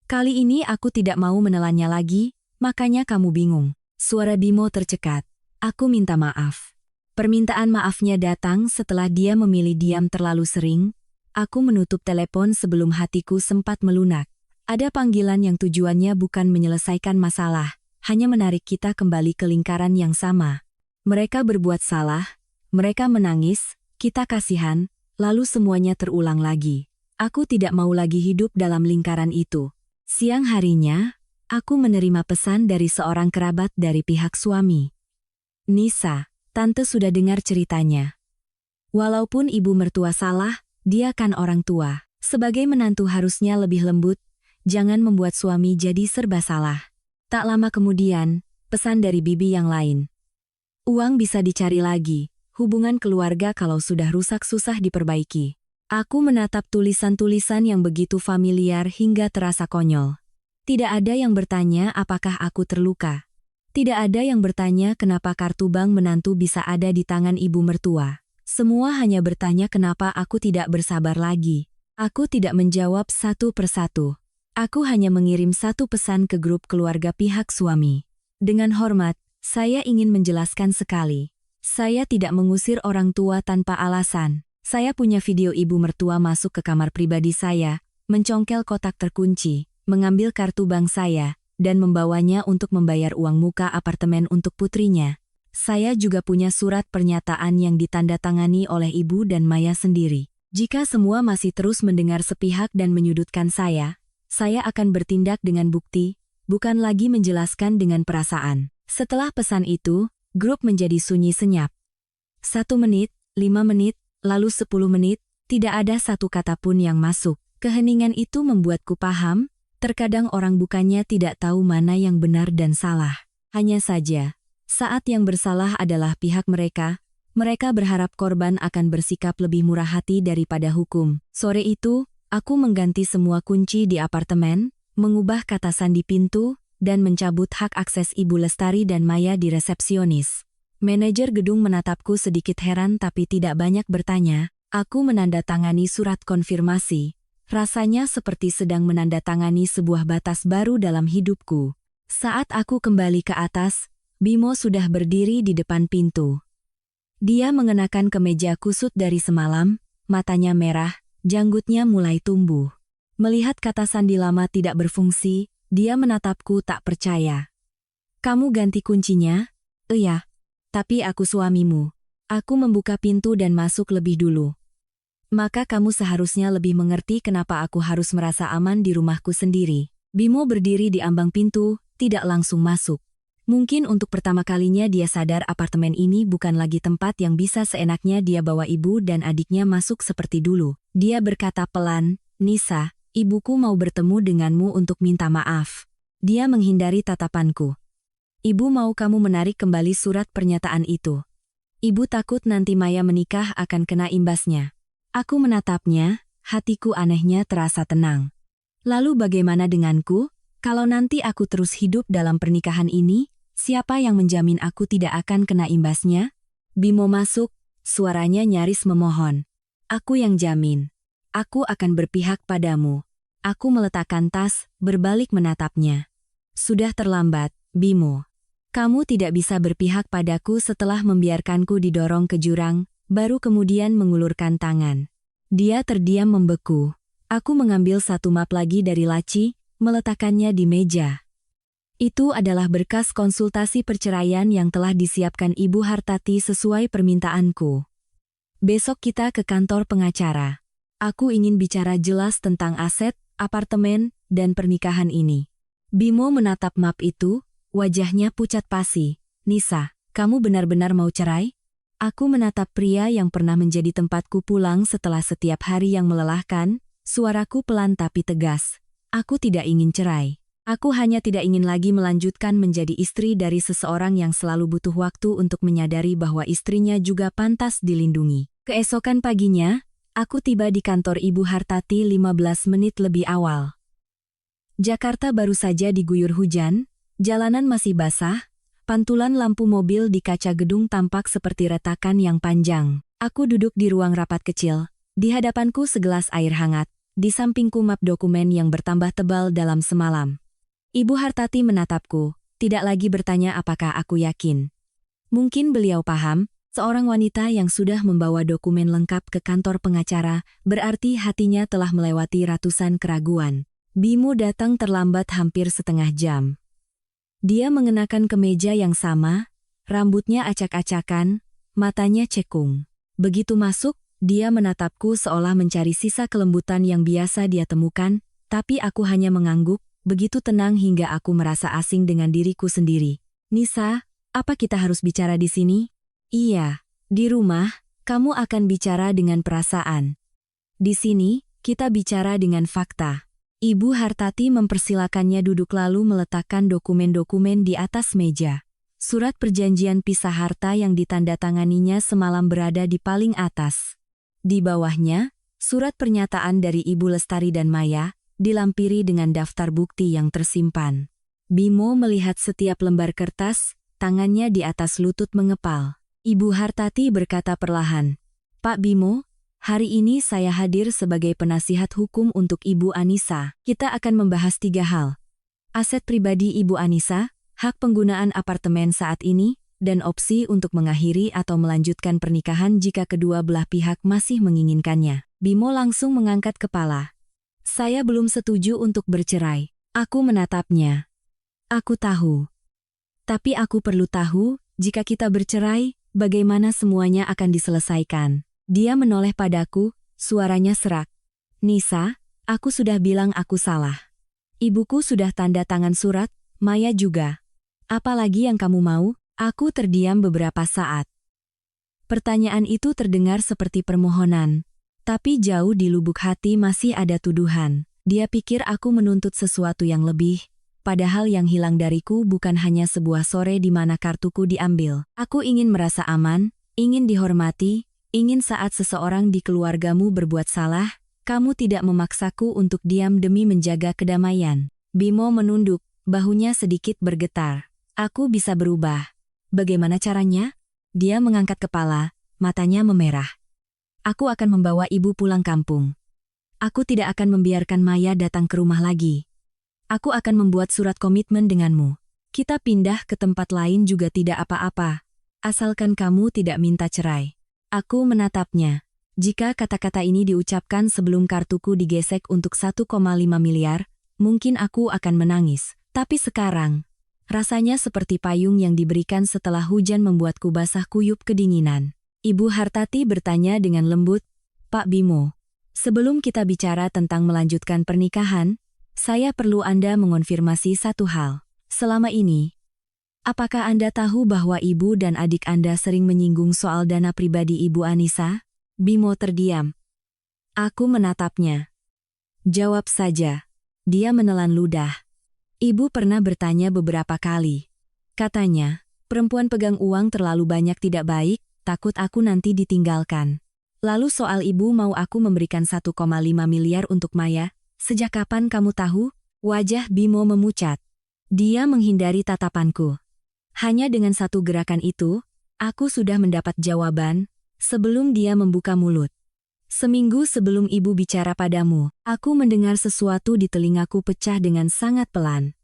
Kali ini aku tidak mau menelannya lagi, makanya kamu bingung." Suara Bimo tercekat. Aku minta maaf. Permintaan maafnya datang setelah dia memilih diam terlalu sering. Aku menutup telepon sebelum hatiku sempat melunak. Ada panggilan yang tujuannya bukan menyelesaikan masalah, hanya menarik kita kembali ke lingkaran yang sama. Mereka berbuat salah, mereka menangis, kita kasihan, lalu semuanya terulang lagi. Aku tidak mau lagi hidup dalam lingkaran itu. Siang harinya, aku menerima pesan dari seorang kerabat dari pihak suami. "Nisa, tante sudah dengar ceritanya. Walaupun ibu mertua salah, dia kan orang tua. Sebagai menantu harusnya lebih lembut, jangan membuat suami jadi serba salah." Tak lama kemudian, pesan dari bibi yang lain. "Uang bisa dicari lagi, hubungan keluarga kalau sudah rusak susah diperbaiki." Aku menatap tulisan-tulisan yang begitu familiar hingga terasa konyol. Tidak ada yang bertanya apakah aku terluka. Tidak ada yang bertanya kenapa kartu bank menantu bisa ada di tangan ibu mertua. Semua hanya bertanya kenapa aku tidak bersabar lagi. Aku tidak menjawab satu persatu. Aku hanya mengirim satu pesan ke grup keluarga pihak suami. "Dengan hormat, saya ingin menjelaskan sekali. Saya tidak mengusir orang tua tanpa alasan. Saya punya video ibu mertua masuk ke kamar pribadi saya, mencongkel kotak terkunci, mengambil kartu bank saya, dan membawanya untuk membayar uang muka apartemen untuk putrinya. Saya juga punya surat pernyataan yang ditandatangani oleh ibu dan Maya sendiri. Jika semua masih terus mendengar sepihak dan menyudutkan saya akan bertindak dengan bukti, bukan lagi menjelaskan dengan perasaan." Setelah pesan itu, grup menjadi sunyi senyap. 1 menit, 5 menit, lalu 10 menit, tidak ada satu kata pun yang masuk. Keheningan itu membuatku paham, terkadang orang bukannya tidak tahu mana yang benar dan salah. Hanya saja, saat yang bersalah adalah pihak mereka, mereka berharap korban akan bersikap lebih murah hati daripada hukum. Sore itu, aku mengganti semua kunci di apartemen, mengubah kata sandi pintu, dan mencabut hak akses Ibu Lestari dan Maya di resepsionis. Manajer gedung menatapku sedikit heran tapi tidak banyak bertanya. Aku menandatangani surat konfirmasi. Rasanya seperti sedang menandatangani sebuah batas baru dalam hidupku. Saat aku kembali ke atas, Bimo sudah berdiri di depan pintu. Dia mengenakan kemeja kusut dari semalam, matanya merah, Janggutnya mulai tumbuh. Melihat kata sandi lama tidak berfungsi, dia menatapku tak percaya. Kamu ganti kuncinya? Iya. Tapi aku suamimu. Aku membuka pintu dan masuk lebih dulu. Maka kamu seharusnya lebih mengerti kenapa aku harus merasa aman di rumahku sendiri. Bimo berdiri di ambang pintu, tidak langsung masuk. Mungkin untuk pertama kalinya dia sadar apartemen ini bukan lagi tempat yang bisa seenaknya dia bawa ibu dan adiknya masuk seperti dulu. Dia berkata pelan, "Nisa, ibuku mau bertemu denganmu untuk minta maaf." Dia menghindari tatapanku. "Ibu mau kamu menarik kembali surat pernyataan itu. Ibu takut nanti Maya menikah akan kena imbasnya." Aku menatapnya, hatiku anehnya terasa tenang. "Lalu bagaimana denganku? Kalau nanti aku terus hidup dalam pernikahan ini, siapa yang menjamin aku tidak akan kena imbasnya?" Bimo masuk, suaranya nyaris memohon. "Aku yang jamin. Aku akan berpihak padamu." Aku meletakkan tas, berbalik menatapnya. "Sudah terlambat, Bimo. Kamu tidak bisa berpihak padaku setelah membiarkanku didorong ke jurang, baru kemudian mengulurkan tangan." Dia terdiam membeku. Aku mengambil satu map lagi dari laci, meletakkannya di meja. Itu adalah berkas konsultasi perceraian yang telah disiapkan Ibu Hartati sesuai permintaanku. "Besok kita ke kantor pengacara. Aku ingin bicara jelas tentang aset, apartemen, dan pernikahan ini." Bimo menatap map itu, wajahnya pucat pasi. "Nisa, kamu benar-benar mau cerai?" Aku menatap pria yang pernah menjadi tempatku pulang setelah setiap hari yang melelahkan, suaraku pelan tapi tegas. "Aku tidak ingin cerai. Aku hanya tidak ingin lagi melanjutkan menjadi istri dari seseorang yang selalu butuh waktu untuk menyadari bahwa istrinya juga pantas dilindungi." Keesokan paginya, aku tiba di kantor Ibu Hartati 15 menit lebih awal. Jakarta baru saja diguyur hujan, jalanan masih basah, pantulan lampu mobil di kaca gedung tampak seperti retakan yang panjang. Aku duduk di ruang rapat kecil, di hadapanku segelas air hangat, di sampingku map dokumen yang bertambah tebal dalam semalam. Ibu Hartati menatapku, tidak lagi bertanya apakah aku yakin. Mungkin beliau paham, seorang wanita yang sudah membawa dokumen lengkap ke kantor pengacara, berarti hatinya telah melewati ratusan keraguan. Bimo datang terlambat hampir setengah jam. Dia mengenakan kemeja yang sama, rambutnya acak-acakan, matanya cekung. Begitu masuk, dia menatapku seolah mencari sisa kelembutan yang biasa dia temukan, tapi aku hanya mengangguk, begitu tenang hingga aku merasa asing dengan diriku sendiri. "Nisa, apa kita harus bicara di sini?" "Iya, di rumah, kamu akan bicara dengan perasaan. Di sini, kita bicara dengan fakta." Ibu Hartati mempersilakannya duduk lalu meletakkan dokumen-dokumen di atas meja. Surat perjanjian pisah harta yang ditandatanganinya semalam berada di paling atas. Di bawahnya, surat pernyataan dari Ibu Lestari dan Maya, dilampiri dengan daftar bukti yang tersimpan. Bimo melihat setiap lembar kertas, tangannya di atas lutut mengepal. Ibu Hartati berkata perlahan, "Pak Bimo, hari ini saya hadir sebagai penasihat hukum untuk Ibu Anissa. Kita akan membahas 3 hal. Aset pribadi Ibu Anissa, hak penggunaan apartemen saat ini, dan opsi untuk mengakhiri atau melanjutkan pernikahan jika kedua belah pihak masih menginginkannya." Bimo langsung mengangkat kepala. "Saya belum setuju untuk bercerai." Aku menatapnya. "Aku tahu. Tapi aku perlu tahu, jika kita bercerai, bagaimana semuanya akan diselesaikan." Dia menoleh padaku, suaranya serak. "Nisa, aku sudah bilang aku salah. Ibuku sudah tanda tangan surat, Maya juga. Apalagi yang kamu mau?" Aku terdiam beberapa saat. Pertanyaan itu terdengar seperti permohonan. Tapi jauh di lubuk hati masih ada tuduhan. Dia pikir aku menuntut sesuatu yang lebih, padahal yang hilang dariku bukan hanya sebuah sore di mana kartuku diambil. Aku ingin merasa aman, ingin dihormati, ingin saat seseorang di keluargamu berbuat salah, kamu tidak memaksaku untuk diam demi menjaga kedamaian. Bimo menunduk, bahunya sedikit bergetar. "Aku bisa berubah." "Bagaimana caranya?" Dia mengangkat kepala, matanya memerah. "Aku akan membawa ibu pulang kampung. Aku tidak akan membiarkan Maya datang ke rumah lagi. Aku akan membuat surat komitmen denganmu. Kita pindah ke tempat lain juga tidak apa-apa, asalkan kamu tidak minta cerai." Aku menatapnya. Jika kata-kata ini diucapkan sebelum kartuku digesek untuk 1,5 miliar, mungkin aku akan menangis. Tapi sekarang, rasanya seperti payung yang diberikan setelah hujan membuatku basah kuyup kedinginan. Ibu Hartati bertanya dengan lembut, "Pak Bimo, sebelum kita bicara tentang melanjutkan pernikahan, saya perlu Anda mengonfirmasi satu hal. Selama ini, apakah Anda tahu bahwa ibu dan adik Anda sering menyinggung soal dana pribadi Ibu Anissa?" Bimo terdiam. Aku menatapnya. "Jawab saja." Dia menelan ludah. "Ibu pernah bertanya beberapa kali. Katanya, perempuan pegang uang terlalu banyak tidak baik, takut aku nanti ditinggalkan. Lalu soal ibu mau aku memberikan 1,5 miliar untuk Maya, sejak kapan kamu tahu?" Wajah Bimo memucat. Dia menghindari tatapanku. Hanya dengan satu gerakan itu, aku sudah mendapat jawaban, sebelum dia membuka mulut. "Seminggu sebelum ibu bicara padamu, aku mendengar sesuatu di telingaku pecah dengan sangat pelan.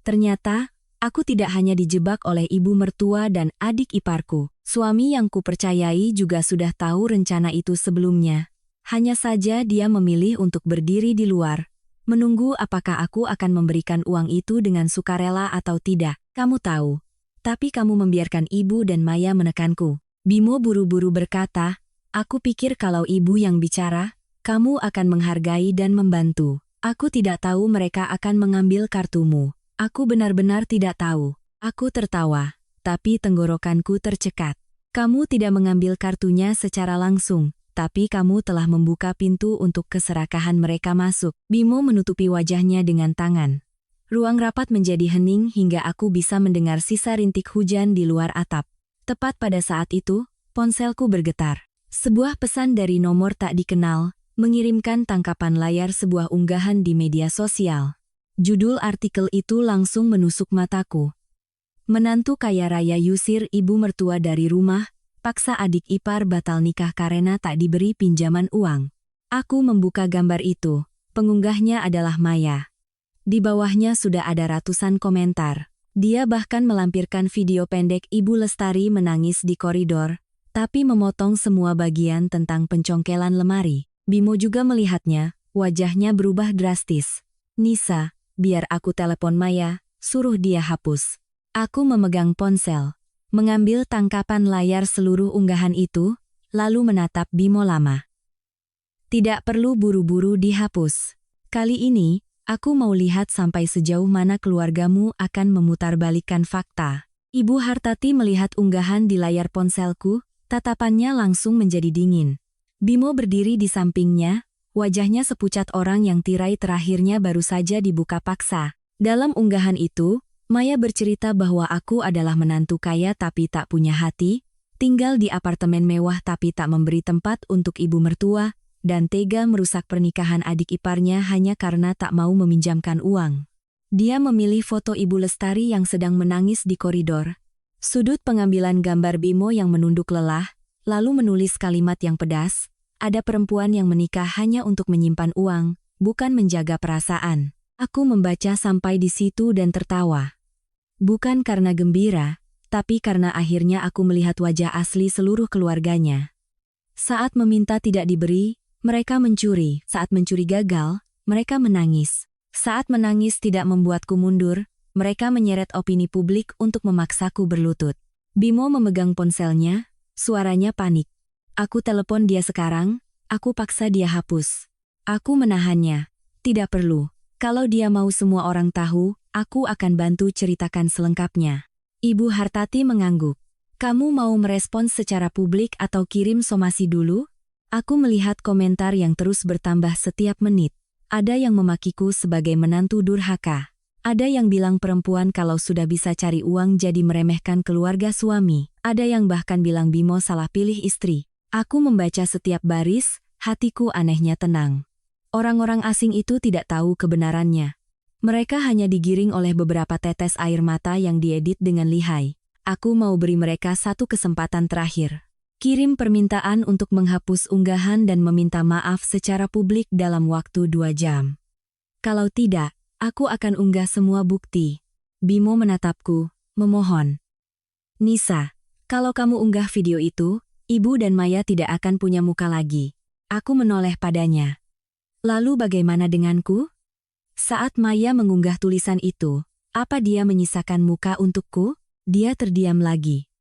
Ternyata, aku tidak hanya dijebak oleh ibu mertua dan adik iparku. Suami yang kupercayai juga sudah tahu rencana itu sebelumnya. Hanya saja dia memilih untuk berdiri di luar, menunggu apakah aku akan memberikan uang itu dengan sukarela atau tidak. Kamu tahu. Tapi kamu membiarkan ibu dan Maya menekanku." Bimo buru-buru berkata, "Aku pikir kalau ibu yang bicara, kamu akan menghargai dan membantu. Aku tidak tahu mereka akan mengambil kartumu. Aku benar-benar tidak tahu." Aku tertawa, tapi tenggorokanku tercekat. "Kamu tidak mengambil kartunya secara langsung, tapi kamu telah membuka pintu untuk keserakahan mereka masuk." Bimo menutupi wajahnya dengan tangan. Ruang rapat menjadi hening hingga aku bisa mendengar sisa rintik hujan di luar atap. Tepat pada saat itu, ponselku bergetar. Sebuah pesan dari nomor tak dikenal, mengirimkan tangkapan layar sebuah unggahan di media sosial. Judul artikel itu langsung menusuk mataku. "Menantu kaya raya yusir ibu mertua dari rumah, paksa adik ipar batal nikah karena tak diberi pinjaman uang." Aku membuka gambar itu, pengunggahnya adalah Maya. Di bawahnya sudah ada ratusan komentar. Dia bahkan melampirkan video pendek Ibu Lestari menangis di koridor, tapi memotong semua bagian tentang pencongkelan lemari. Bimo juga melihatnya, wajahnya berubah drastis. "Nisa, biar aku telepon Maya, suruh dia hapus." Aku memegang ponsel, mengambil tangkapan layar seluruh unggahan itu, lalu menatap Bimo lama. "Tidak perlu buru-buru dihapus. Kali ini, aku mau lihat sampai sejauh mana keluargamu akan memutarbalikkan fakta." Ibu Hartati melihat unggahan di layar ponselku, tatapannya langsung menjadi dingin. Bimo berdiri di sampingnya, wajahnya sepucat orang yang tirai terakhirnya baru saja dibuka paksa. Dalam unggahan itu, Maya bercerita bahwa aku adalah menantu kaya tapi tak punya hati, tinggal di apartemen mewah tapi tak memberi tempat untuk ibu mertua, dan tega merusak pernikahan adik iparnya hanya karena tak mau meminjamkan uang. Dia memilih foto Ibu Lestari yang sedang menangis di koridor. Sudut pengambilan gambar Bimo yang menunduk lelah, lalu menulis kalimat yang pedas, "Ada perempuan yang menikah hanya untuk menyimpan uang, bukan menjaga perasaan." Aku membaca sampai di situ dan tertawa. Bukan karena gembira, tapi karena akhirnya aku melihat wajah asli seluruh keluarganya. Saat meminta tidak diberi, mereka mencuri. Saat mencuri gagal, mereka menangis. Saat menangis tidak membuatku mundur, mereka menyeret opini publik untuk memaksaku berlutut. Bimo memegang ponselnya, suaranya panik. "Aku telepon dia sekarang, aku paksa dia hapus." Aku menahannya. "Tidak perlu. Kalau dia mau semua orang tahu, aku akan bantu ceritakan selengkapnya." Ibu Hartati mengangguk. "Kamu mau merespons secara publik atau kirim somasi dulu?" Aku melihat komentar yang terus bertambah setiap menit. Ada yang memakiku sebagai menantu durhaka. Ada yang bilang perempuan kalau sudah bisa cari uang jadi meremehkan keluarga suami. Ada yang bahkan bilang Bimo salah pilih istri. Aku membaca setiap baris, hatiku anehnya tenang. Orang-orang asing itu tidak tahu kebenarannya. Mereka hanya digiring oleh beberapa tetes air mata yang diedit dengan lihai. Aku mau beri mereka satu kesempatan terakhir. Kirim permintaan untuk menghapus unggahan dan meminta maaf secara publik dalam waktu 2 jam. Kalau tidak, aku akan unggah semua bukti. Bimo menatapku, memohon. "Nisa, kalau kamu unggah video itu, ibu dan Maya tidak akan punya muka lagi. Aku menoleh padanya. Lalu bagaimana denganku? Saat Maya mengunggah tulisan itu, apa dia menyisakan muka untukku? Dia terdiam lagi.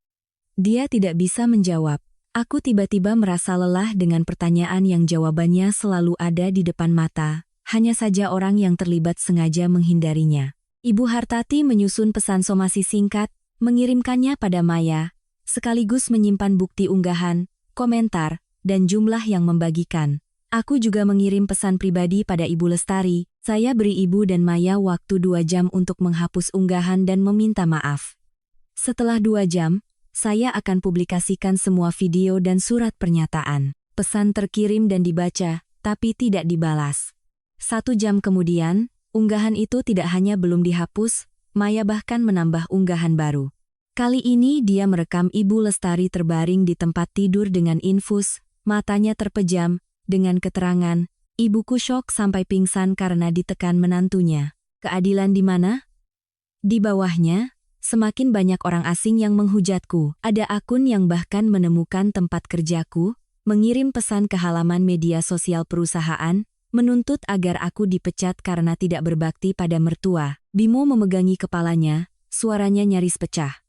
Dia tidak bisa menjawab. Aku tiba-tiba merasa lelah dengan pertanyaan yang jawabannya selalu ada di depan mata. Hanya saja orang yang terlibat sengaja menghindarinya. Ibu Hartati menyusun pesan somasi singkat, mengirimkannya pada Maya, sekaligus menyimpan bukti unggahan, komentar, dan jumlah yang membagikan. Aku juga mengirim pesan pribadi pada Ibu Lestari. Saya beri Ibu dan Maya waktu 2 jam untuk menghapus unggahan dan meminta maaf. Setelah 2 jam, saya akan publikasikan semua video dan surat pernyataan. Pesan terkirim dan dibaca, tapi tidak dibalas. 1 jam kemudian, unggahan itu tidak hanya belum dihapus, Maya bahkan menambah unggahan baru. Kali ini dia merekam Ibu Lestari terbaring di tempat tidur dengan infus, matanya terpejam, dengan keterangan, ibuku syok sampai pingsan karena ditekan menantunya. Keadilan di mana? Di bawahnya, semakin banyak orang asing yang menghujatku. Ada akun yang bahkan menemukan tempat kerjaku, mengirim pesan ke halaman media sosial perusahaan, menuntut agar aku dipecat karena tidak berbakti pada mertua. Bimo memegangi kepalanya, suaranya nyaris pecah.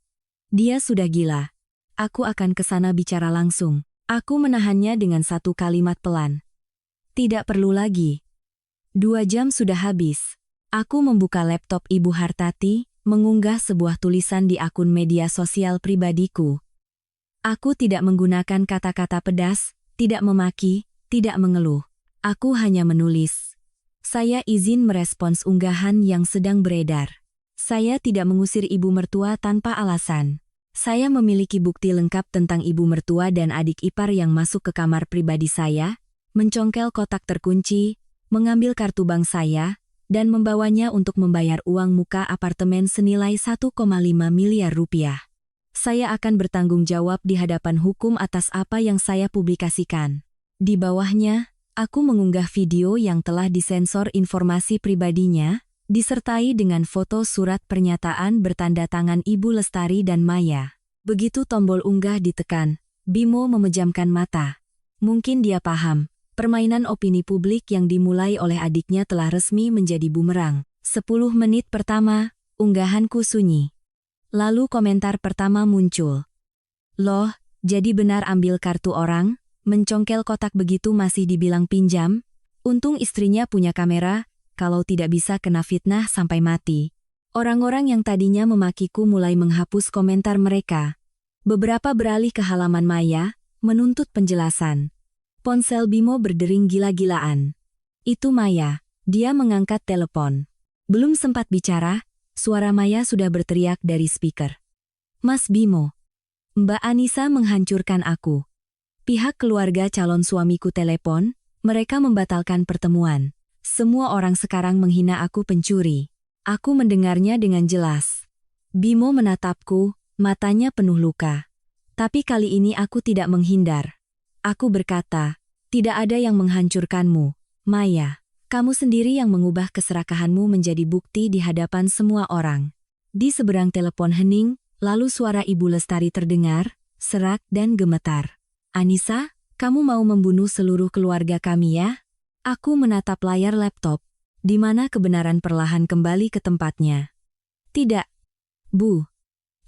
Dia sudah gila. Aku akan ke sana bicara langsung. Aku menahannya dengan 1 kalimat pelan. Tidak perlu lagi. 2 jam sudah habis. Aku membuka laptop Ibu Hartati, mengunggah sebuah tulisan di akun media sosial pribadiku. Aku tidak menggunakan kata-kata pedas, tidak memaki, tidak mengeluh. Aku hanya menulis. Saya izin merespons unggahan yang sedang beredar. Saya tidak mengusir ibu mertua tanpa alasan. Saya memiliki bukti lengkap tentang ibu mertua dan adik ipar yang masuk ke kamar pribadi saya, mencongkel kotak terkunci, mengambil kartu bank saya, dan membawanya untuk membayar uang muka apartemen senilai 1,5 miliar rupiah. Saya akan bertanggung jawab di hadapan hukum atas apa yang saya publikasikan. Di bawahnya, aku mengunggah video yang telah disensor informasi pribadinya, disertai dengan foto surat pernyataan bertanda tangan Ibu Lestari dan Maya. Begitu tombol unggah ditekan, Bimo memejamkan mata. Mungkin dia paham, permainan opini publik yang dimulai oleh adiknya telah resmi menjadi bumerang. 10 menit pertama, unggahanku sunyi. Lalu komentar pertama muncul. Loh, jadi benar ambil kartu orang, mencongkel kotak begitu masih dibilang pinjam? Untung istrinya punya kamera, kalau tidak bisa kena fitnah sampai mati. Orang-orang yang tadinya memakiku mulai menghapus komentar mereka. Beberapa beralih ke halaman Maya, menuntut penjelasan. Ponsel Bimo berdering gila-gilaan. Itu Maya, dia mengangkat telepon. Belum sempat bicara, suara Maya sudah berteriak dari speaker. Mas Bimo, Mbak Anissa menghancurkan aku. Pihak keluarga calon suamiku telepon, mereka membatalkan pertemuan. Semua orang sekarang menghina aku pencuri. Aku mendengarnya dengan jelas. Bimo menatapku, matanya penuh luka. Tapi kali ini aku tidak menghindar. Aku berkata, tidak ada yang menghancurkanmu, Maya. Kamu sendiri yang mengubah keserakahanmu menjadi bukti di hadapan semua orang. Di seberang telepon hening, lalu suara Ibu Lestari terdengar, serak dan gemetar. Anissa, kamu mau membunuh seluruh keluarga kami ya? Aku menatap layar laptop, di mana kebenaran perlahan kembali ke tempatnya. Tidak, Bu.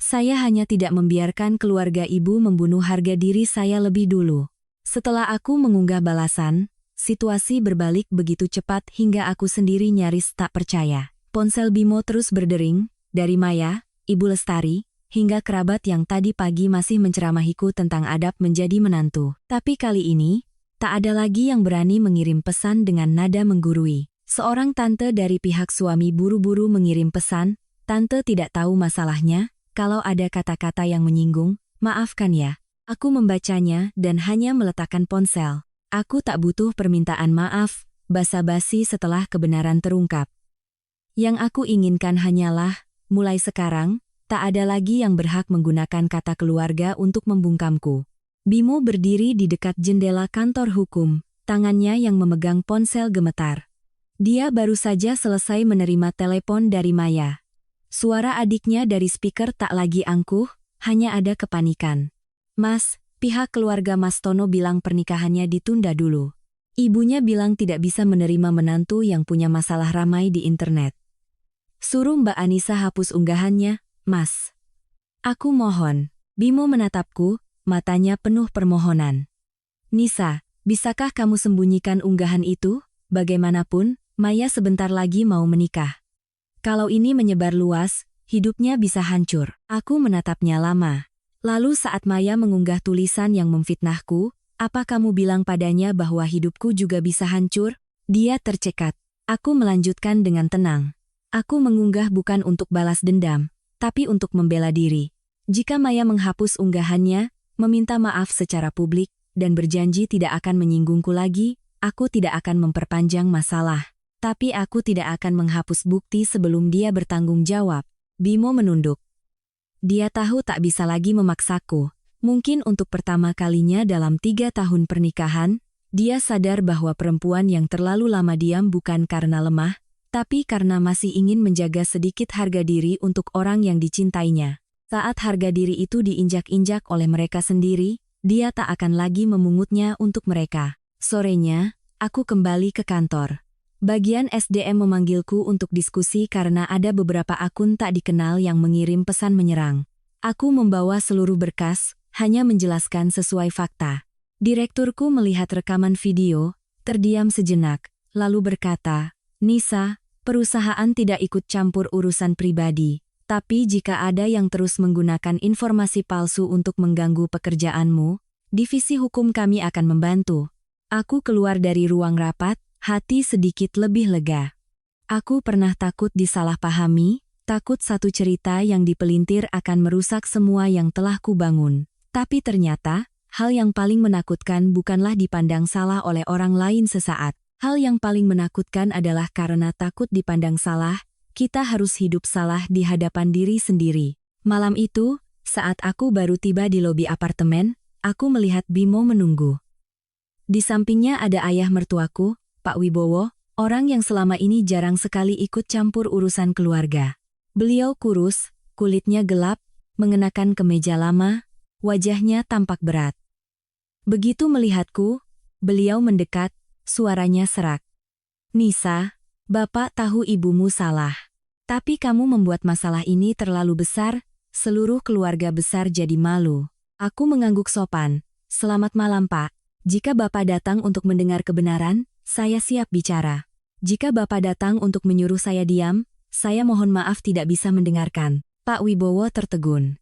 Saya hanya tidak membiarkan keluarga ibu membunuh harga diri saya lebih dulu. Setelah aku mengunggah balasan, situasi berbalik begitu cepat hingga aku sendiri nyaris tak percaya. Ponsel Bimo terus berdering, dari Maya, Ibu Lestari, hingga kerabat yang tadi pagi masih menceramahiku tentang adab menjadi menantu. Tapi kali ini, tak ada lagi yang berani mengirim pesan dengan nada menggurui. Seorang tante dari pihak suami buru-buru mengirim pesan, tante tidak tahu masalahnya, kalau ada kata-kata yang menyinggung, maafkan ya. Aku membacanya dan hanya meletakkan ponsel. Aku tak butuh permintaan maaf, basa-basi setelah kebenaran terungkap. Yang aku inginkan hanyalah, mulai sekarang, tak ada lagi yang berhak menggunakan kata keluarga untuk membungkamku. Bimo berdiri di dekat jendela kantor hukum, tangannya yang memegang ponsel gemetar. Dia baru saja selesai menerima telepon dari Maya. Suara adiknya dari speaker tak lagi angkuh, hanya ada kepanikan. Mas, pihak keluarga Mas Tono bilang pernikahannya ditunda dulu. Ibunya bilang tidak bisa menerima menantu yang punya masalah ramai di internet. Suruh Mbak Anissa hapus unggahannya, Mas. Aku mohon. Bimo menatapku, matanya penuh permohonan. Nisa, bisakah kamu sembunyikan unggahan itu? Bagaimanapun, Maya sebentar lagi mau menikah. Kalau ini menyebar luas, hidupnya bisa hancur. Aku menatapnya lama. Lalu saat Maya mengunggah tulisan yang memfitnahku, apa kamu bilang padanya bahwa hidupku juga bisa hancur? Dia tercekat. Aku melanjutkan dengan tenang. Aku mengunggah bukan untuk balas dendam, tapi untuk membela diri. Jika Maya menghapus unggahannya, meminta maaf secara publik, dan berjanji tidak akan menyinggungku lagi, aku tidak akan memperpanjang masalah. Tapi aku tidak akan menghapus bukti sebelum dia bertanggung jawab. Bimo menunduk. Dia tahu tak bisa lagi memaksaku. Mungkin untuk pertama kalinya dalam 3 tahun pernikahan, dia sadar bahwa perempuan yang terlalu lama diam bukan karena lemah, tapi karena masih ingin menjaga sedikit harga diri untuk orang yang dicintainya. Saat harga diri itu diinjak-injak oleh mereka sendiri, dia tak akan lagi memungutnya untuk mereka. Sorenya, aku kembali ke kantor. Bagian SDM memanggilku untuk diskusi karena ada beberapa akun tak dikenal yang mengirim pesan menyerang. Aku membawa seluruh berkas, hanya menjelaskan sesuai fakta. Direkturku melihat rekaman video, terdiam sejenak, lalu berkata, Nisa, perusahaan tidak ikut campur urusan pribadi, tapi jika ada yang terus menggunakan informasi palsu untuk mengganggu pekerjaanmu, divisi hukum kami akan membantu. Aku keluar dari ruang rapat, hati sedikit lebih lega. Aku pernah takut disalahpahami, takut satu cerita yang dipelintir akan merusak semua yang telah kubangun. Tapi ternyata, hal yang paling menakutkan bukanlah dipandang salah oleh orang lain sesaat. Hal yang paling menakutkan adalah karena takut dipandang salah, kita harus hidup salah di hadapan diri sendiri. Malam itu, saat aku baru tiba di lobi apartemen, aku melihat Bimo menunggu. Di sampingnya ada ayah mertuaku, Pak Wibowo, orang yang selama ini jarang sekali ikut campur urusan keluarga. Beliau kurus, kulitnya gelap, mengenakan kemeja lama, wajahnya tampak berat. Begitu melihatku, beliau mendekat, suaranya serak. Nisa, Bapak tahu ibumu salah. Tapi kamu membuat masalah ini terlalu besar, seluruh keluarga besar jadi malu. Aku mengangguk sopan. Selamat malam Pak. Jika Bapak datang untuk mendengar kebenaran, saya siap bicara. Jika Bapak datang untuk menyuruh saya diam, saya mohon maaf tidak bisa mendengarkan. Pak Wibowo tertegun.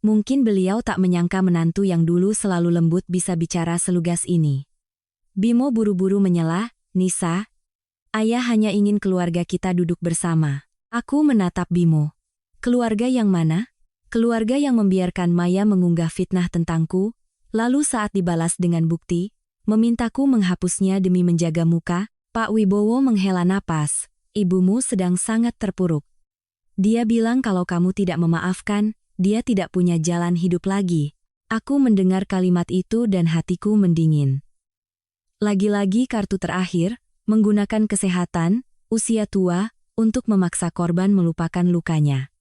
Mungkin beliau tak menyangka menantu yang dulu selalu lembut bisa bicara selugas ini. Bimo buru-buru menyela, Nisa, ayah hanya ingin keluarga kita duduk bersama. Aku menatap Bimo. Keluarga yang mana? Keluarga yang membiarkan Maya mengunggah fitnah tentangku, lalu saat dibalas dengan bukti, memintaku menghapusnya demi menjaga muka. Pak Wibowo menghela napas, ibumu sedang sangat terpuruk. Dia bilang kalau kamu tidak memaafkan, dia tidak punya jalan hidup lagi. Aku mendengar kalimat itu dan hatiku mendingin. Lagi-lagi kartu terakhir, menggunakan kesehatan, usia tua, untuk memaksa korban melupakan lukanya.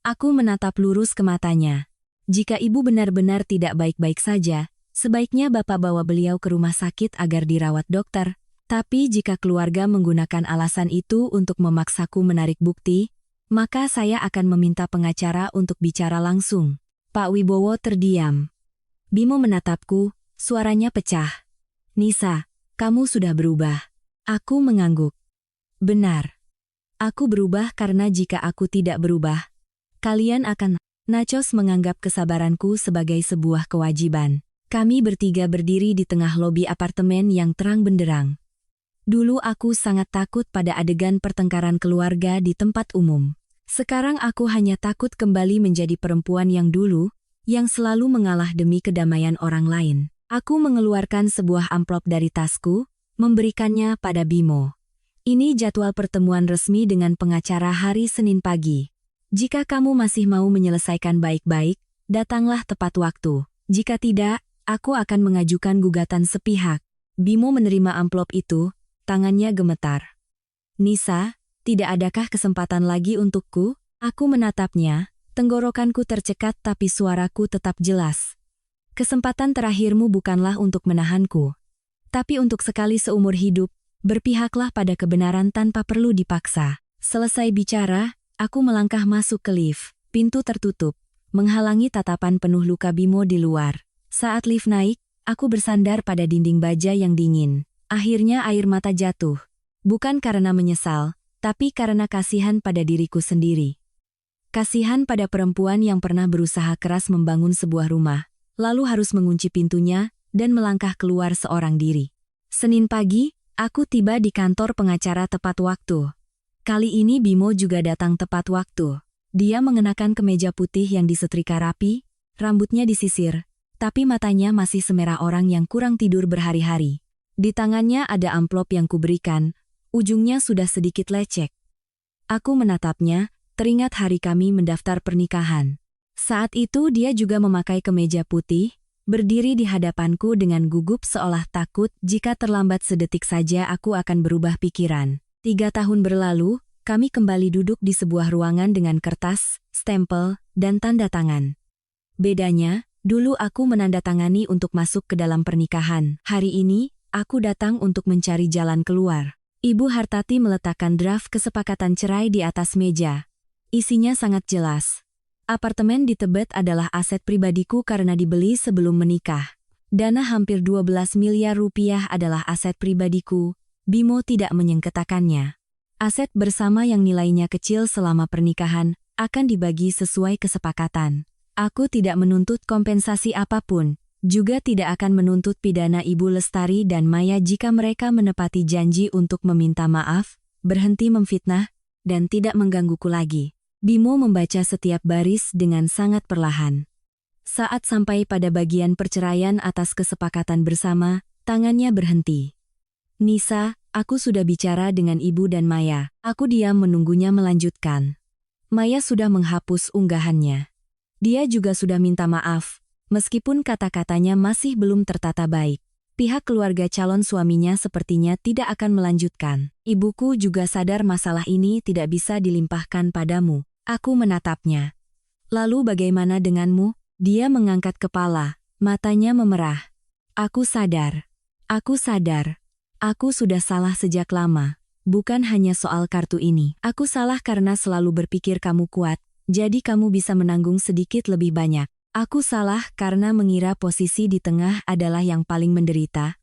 Aku menatap lurus ke matanya. Jika ibu benar-benar tidak baik-baik saja, sebaiknya Bapak bawa beliau ke rumah sakit agar dirawat dokter. Tapi jika keluarga menggunakan alasan itu untuk memaksaku menarik bukti, maka saya akan meminta pengacara untuk bicara langsung. Pak Wibowo terdiam. Bimo menatapku, suaranya pecah. Nisa, kamu sudah berubah. Aku mengangguk. Benar. Aku berubah karena jika aku tidak berubah, kalian akan... Nachos menganggap kesabaranku sebagai sebuah kewajiban. Kami bertiga berdiri di tengah lobi apartemen yang terang benderang. Dulu aku sangat takut pada adegan pertengkaran keluarga di tempat umum. Sekarang aku hanya takut kembali menjadi perempuan yang dulu, yang selalu mengalah demi kedamaian orang lain. Aku mengeluarkan sebuah amplop dari tasku, memberikannya pada Bimo. Ini jadwal pertemuan resmi dengan pengacara hari Senin pagi. Jika kamu masih mau menyelesaikan baik-baik, datanglah tepat waktu. Jika tidak, aku akan mengajukan gugatan sepihak. Bimo menerima amplop itu, tangannya gemetar. Nisa, tidak adakah kesempatan lagi untukku? Aku menatapnya, tenggorokanku tercekat tapi suaraku tetap jelas. Kesempatan terakhirmu bukanlah untuk menahanku. Tapi untuk sekali seumur hidup, berpihaklah pada kebenaran tanpa perlu dipaksa. Selesai bicara, aku melangkah masuk ke lift. Pintu tertutup, menghalangi tatapan penuh luka Bimo di luar. Saat lift naik, aku bersandar pada dinding baja yang dingin. Akhirnya air mata jatuh. Bukan karena menyesal, tapi karena kasihan pada diriku sendiri. Kasihan pada perempuan yang pernah berusaha keras membangun sebuah rumah, lalu harus mengunci pintunya dan melangkah keluar seorang diri. Senin pagi, aku tiba di kantor pengacara tepat waktu. Kali ini Bimo juga datang tepat waktu. Dia mengenakan kemeja putih yang disetrika rapi, rambutnya disisir, tapi matanya masih semerah orang yang kurang tidur berhari-hari. Di tangannya ada amplop yang kuberikan, ujungnya sudah sedikit lecek. Aku menatapnya, teringat hari kami mendaftar pernikahan. Saat itu dia juga memakai kemeja putih, berdiri di hadapanku dengan gugup seolah takut jika terlambat sedetik saja aku akan berubah pikiran. 3 tahun berlalu, kami kembali duduk di sebuah ruangan dengan kertas, stempel, dan tanda tangan. Bedanya, dulu aku menandatangani untuk masuk ke dalam pernikahan. Hari ini, aku datang untuk mencari jalan keluar. Ibu Hartati meletakkan draft kesepakatan cerai di atas meja. Isinya sangat jelas. Apartemen di Tebet adalah aset pribadiku karena dibeli sebelum menikah. Dana hampir 12 miliar rupiah adalah aset pribadiku. Bimo tidak menyengketakannya. Aset bersama yang nilainya kecil selama pernikahan akan dibagi sesuai kesepakatan. Aku tidak menuntut kompensasi apapun. Juga tidak akan menuntut pidana Ibu Lestari dan Maya jika mereka menepati janji untuk meminta maaf, berhenti memfitnah, dan tidak menggangguku lagi. Bimo membaca setiap baris dengan sangat perlahan. Saat sampai pada bagian perceraian atas kesepakatan bersama, tangannya berhenti. Nisa, aku sudah bicara dengan Ibu dan Maya. Aku diam menunggunya melanjutkan. Maya sudah menghapus unggahannya. Dia juga sudah minta maaf. Meskipun kata-katanya masih belum tertata baik, pihak keluarga calon suaminya sepertinya tidak akan melanjutkan. Ibuku juga sadar masalah ini tidak bisa dilimpahkan padamu. Aku menatapnya. Lalu bagaimana denganmu? Dia mengangkat kepala, matanya memerah. Aku sadar. Aku sadar. Aku sudah salah sejak lama. Bukan hanya soal kartu ini. Aku salah karena selalu berpikir kamu kuat, jadi kamu bisa menanggung sedikit lebih banyak. Aku salah karena mengira posisi di tengah adalah yang paling menderita.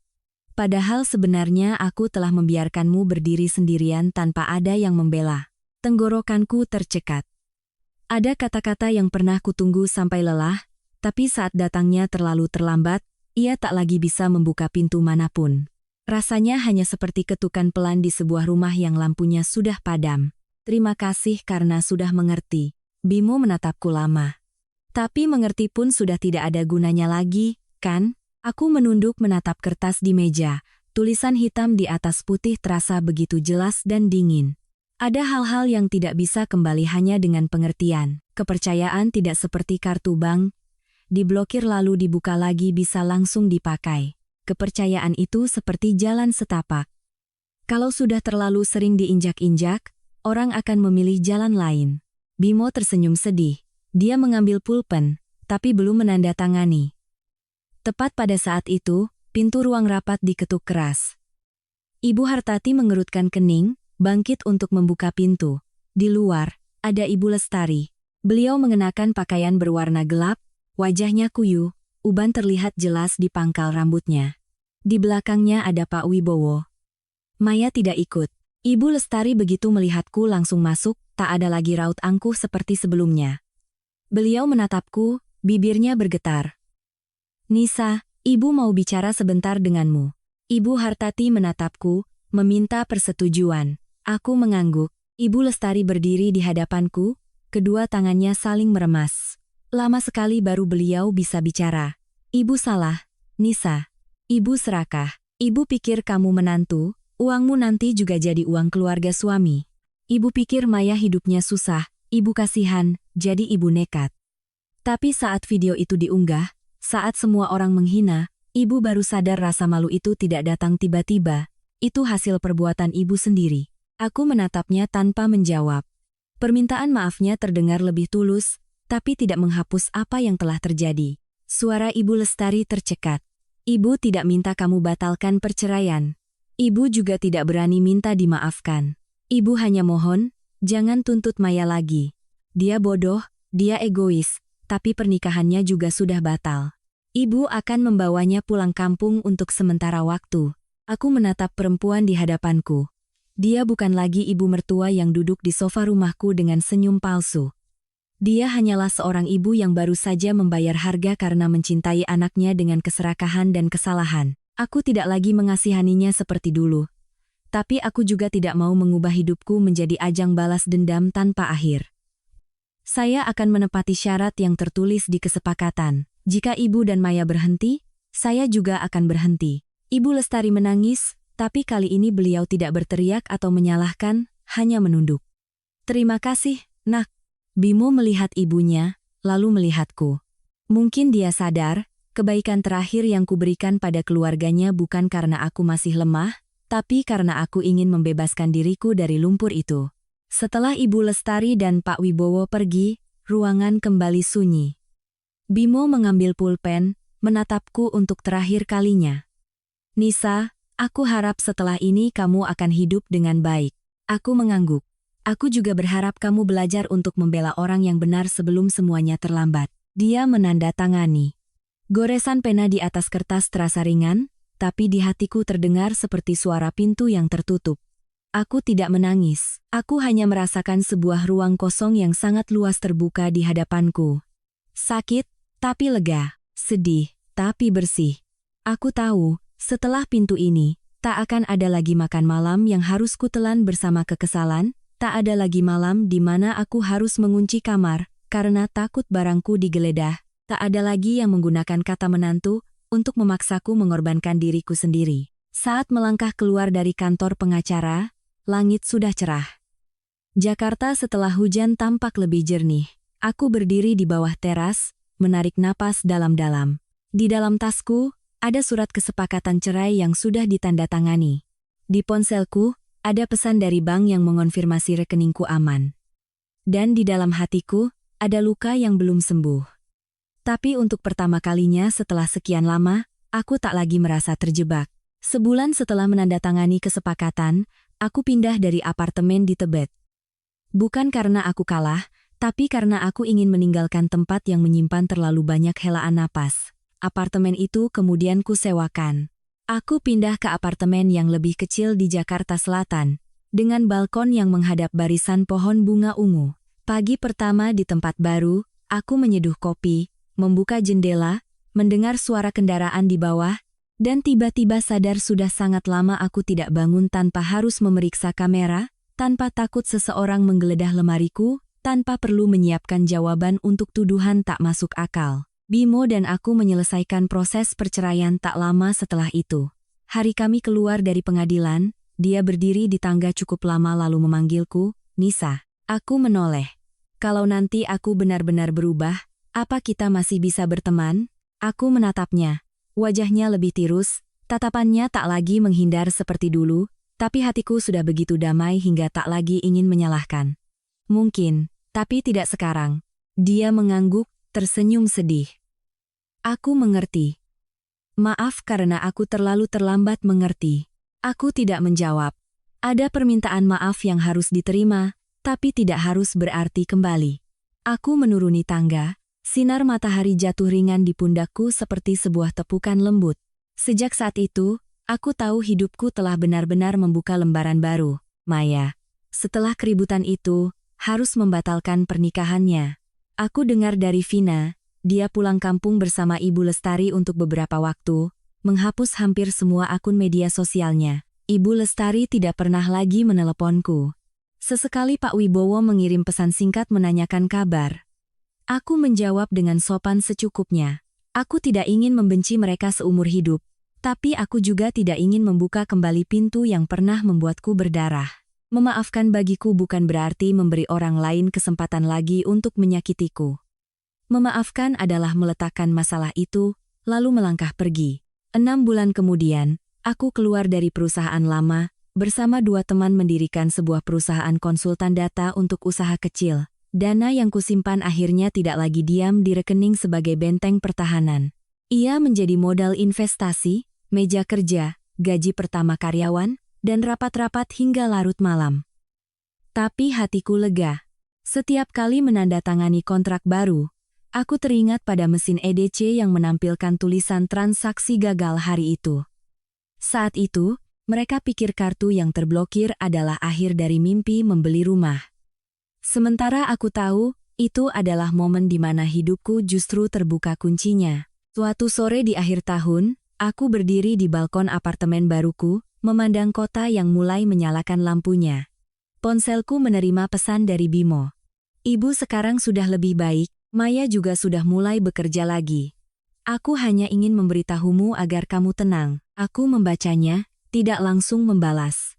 Padahal sebenarnya aku telah membiarkanmu berdiri sendirian tanpa ada yang membela. Tenggorokanku tercekat. Ada kata-kata yang pernah kutunggu sampai lelah, tapi saat datangnya terlalu terlambat, ia tak lagi bisa membuka pintu manapun. Rasanya hanya seperti ketukan pelan di sebuah rumah yang lampunya sudah padam. Terima kasih karena sudah mengerti. Bimo menatapku lama. Tapi mengerti pun sudah tidak ada gunanya lagi, kan? Aku menunduk menatap kertas di meja. Tulisan hitam di atas putih terasa begitu jelas dan dingin. Ada hal-hal yang tidak bisa kembali hanya dengan pengertian. Kepercayaan tidak seperti kartu bank. Diblokir lalu dibuka lagi bisa langsung dipakai. Kepercayaan itu seperti jalan setapak. Kalau sudah terlalu sering diinjak-injak, orang akan memilih jalan lain. Bimo tersenyum sedih. Dia mengambil pulpen, tapi belum menandatangani. Tepat pada saat itu, pintu ruang rapat diketuk keras. Ibu Hartati mengerutkan kening, bangkit untuk membuka pintu. Di luar, ada Ibu Lestari. Beliau mengenakan pakaian berwarna gelap, wajahnya kuyu, uban terlihat jelas di pangkal rambutnya. Di belakangnya ada Pak Wibowo. Maya tidak ikut. Ibu Lestari begitu melihatku langsung masuk, tak ada lagi raut angkuh seperti sebelumnya. Beliau menatapku, bibirnya bergetar. Nisa, Ibu mau bicara sebentar denganmu. Ibu Hartati menatapku, meminta persetujuan. Aku mengangguk. Ibu Lestari berdiri di hadapanku, kedua tangannya saling meremas. Lama sekali baru beliau bisa bicara. Ibu salah, Nisa. Ibu serakah. Ibu pikir kamu menantu, uangmu nanti juga jadi uang keluarga suami. Ibu pikir Maya hidupnya susah. Ibu kasihan, jadi ibu nekat. Tapi saat video itu diunggah, saat semua orang menghina, ibu baru sadar rasa malu itu tidak datang tiba-tiba. Itu hasil perbuatan ibu sendiri. Aku menatapnya tanpa menjawab. Permintaan maafnya terdengar lebih tulus, tapi tidak menghapus apa yang telah terjadi. Suara Ibu Lestari tercekat. Ibu tidak minta kamu batalkan perceraian. Ibu juga tidak berani minta dimaafkan. Ibu hanya mohon, jangan tuntut Maya lagi. Dia bodoh, dia egois, tapi pernikahannya juga sudah batal. Ibu akan membawanya pulang kampung untuk sementara waktu. Aku menatap perempuan di hadapanku. Dia bukan lagi ibu mertua yang duduk di sofa rumahku dengan senyum palsu. Dia hanyalah seorang ibu yang baru saja membayar harga karena mencintai anaknya dengan keserakahan dan kesalahan. Aku tidak lagi mengasihaninya seperti dulu. Tapi aku juga tidak mau mengubah hidupku menjadi ajang balas dendam tanpa akhir. Saya akan menepati syarat yang tertulis di kesepakatan. Jika Ibu dan Maya berhenti, saya juga akan berhenti. Ibu Lestari menangis, tapi kali ini beliau tidak berteriak atau menyalahkan, hanya menunduk. Terima kasih, Nak. Bimo melihat ibunya, lalu melihatku. Mungkin dia sadar, kebaikan terakhir yang kuberikan pada keluarganya bukan karena aku masih lemah, tapi karena aku ingin membebaskan diriku dari lumpur itu. Setelah Ibu Lestari dan Pak Wibowo pergi, ruangan kembali sunyi. Bimo mengambil pulpen, menatapku untuk terakhir kalinya. Nisa, aku harap setelah ini kamu akan hidup dengan baik. Aku mengangguk. Aku juga berharap kamu belajar untuk membela orang yang benar sebelum semuanya terlambat. Dia menandatangani. Goresan pena di atas kertas terasa ringan, tapi di hatiku terdengar seperti suara pintu yang tertutup. Aku tidak menangis. Aku hanya merasakan sebuah ruang kosong yang sangat luas terbuka di hadapanku. Sakit, tapi lega. Sedih, tapi bersih. Aku tahu, setelah pintu ini, tak akan ada lagi makan malam yang harus kutelan bersama kekesalan. Tak ada lagi malam di mana aku harus mengunci kamar, karena takut barangku digeledah. Tak ada lagi yang menggunakan kata menantu, untuk memaksaku mengorbankan diriku sendiri. Saat melangkah keluar dari kantor pengacara, langit sudah cerah. Jakarta setelah hujan tampak lebih jernih. Aku berdiri di bawah teras, menarik napas dalam-dalam. Di dalam tasku, ada surat kesepakatan cerai yang sudah ditandatangani. Di ponselku, ada pesan dari bank yang mengonfirmasi rekeningku aman. Dan di dalam hatiku, ada luka yang belum sembuh. Tapi untuk pertama kalinya setelah sekian lama, aku tak lagi merasa terjebak. Sebulan setelah menandatangani kesepakatan, aku pindah dari apartemen di Tebet. Bukan karena aku kalah, tapi karena aku ingin meninggalkan tempat yang menyimpan terlalu banyak helaan napas. Apartemen itu kemudian kusewakan. Aku pindah ke apartemen yang lebih kecil di Jakarta Selatan, dengan balkon yang menghadap barisan pohon bunga ungu. Pagi pertama di tempat baru, aku menyeduh kopi, membuka jendela, mendengar suara kendaraan di bawah, dan tiba-tiba sadar sudah sangat lama aku tidak bangun tanpa harus memeriksa kamera, tanpa takut seseorang menggeledah lemariku, tanpa perlu menyiapkan jawaban untuk tuduhan tak masuk akal. Bimo dan aku menyelesaikan proses perceraian tak lama setelah itu. Hari kami keluar dari pengadilan, dia berdiri di tangga cukup lama lalu memanggilku, Nisa. Aku menoleh. Kalau nanti aku benar-benar berubah, apa kita masih bisa berteman? Aku menatapnya. Wajahnya lebih tirus, tatapannya tak lagi menghindar seperti dulu, tapi hatiku sudah begitu damai hingga tak lagi ingin menyalahkan. Mungkin, tapi tidak sekarang. Dia mengangguk, tersenyum sedih. Aku mengerti. Maaf karena aku terlalu terlambat mengerti. Aku tidak menjawab. Ada permintaan maaf yang harus diterima, tapi tidak harus berarti kembali. Aku menuruni tangga, sinar matahari jatuh ringan di pundakku seperti sebuah tepukan lembut. Sejak saat itu, aku tahu hidupku telah benar-benar membuka lembaran baru. Maya, setelah keributan itu, harus membatalkan pernikahannya. Aku dengar dari Vina, dia pulang kampung bersama Ibu Lestari untuk beberapa waktu, menghapus hampir semua akun media sosialnya. Ibu Lestari tidak pernah lagi meneleponku. Sesekali Pak Wibowo mengirim pesan singkat menanyakan kabar. Aku menjawab dengan sopan secukupnya. Aku tidak ingin membenci mereka seumur hidup, tapi aku juga tidak ingin membuka kembali pintu yang pernah membuatku berdarah. Memaafkan bagiku bukan berarti memberi orang lain kesempatan lagi untuk menyakitiku. Memaafkan adalah meletakkan masalah itu, lalu melangkah pergi. 6 bulan kemudian, aku keluar dari perusahaan lama, bersama 2 teman mendirikan sebuah perusahaan konsultan data untuk usaha kecil. Dana yang kusimpan akhirnya tidak lagi diam di rekening sebagai benteng pertahanan. Ia menjadi modal investasi, meja kerja, gaji pertama karyawan, dan rapat-rapat hingga larut malam. Tapi hatiku lega. Setiap kali menandatangani kontrak baru, aku teringat pada mesin EDC yang menampilkan tulisan transaksi gagal hari itu. Saat itu, mereka pikir kartu yang terblokir adalah akhir dari mimpi membeli rumah. Sementara aku tahu, itu adalah momen di mana hidupku justru terbuka kuncinya. Suatu sore di akhir tahun, aku berdiri di balkon apartemen baruku, memandang kota yang mulai menyalakan lampunya. Ponselku menerima pesan dari Bimo. Ibu sekarang sudah lebih baik, Maya juga sudah mulai bekerja lagi. Aku hanya ingin memberitahumu agar kamu tenang. Aku membacanya, tidak langsung membalas.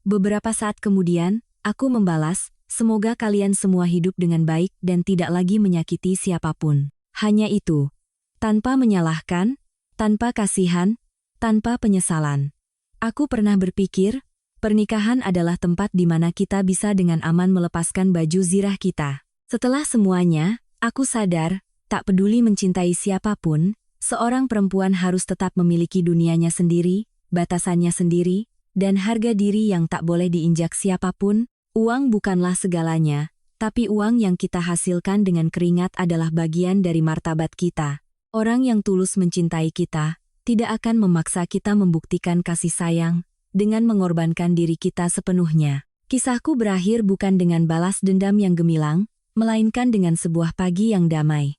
Beberapa saat kemudian, aku membalas, semoga kalian semua hidup dengan baik dan tidak lagi menyakiti siapapun. Hanya itu. Tanpa menyalahkan, tanpa kasihan, tanpa penyesalan. Aku pernah berpikir, pernikahan adalah tempat di mana kita bisa dengan aman melepaskan baju zirah kita. Setelah semuanya, aku sadar, tak peduli mencintai siapapun, seorang perempuan harus tetap memiliki dunianya sendiri, batasannya sendiri, dan harga diri yang tak boleh diinjak siapapun. Uang bukanlah segalanya, tapi uang yang kita hasilkan dengan keringat adalah bagian dari martabat kita. Orang yang tulus mencintai kita, tidak akan memaksa kita membuktikan kasih sayang, dengan mengorbankan diri kita sepenuhnya. Kisahku berakhir bukan dengan balas dendam yang gemilang, melainkan dengan sebuah pagi yang damai.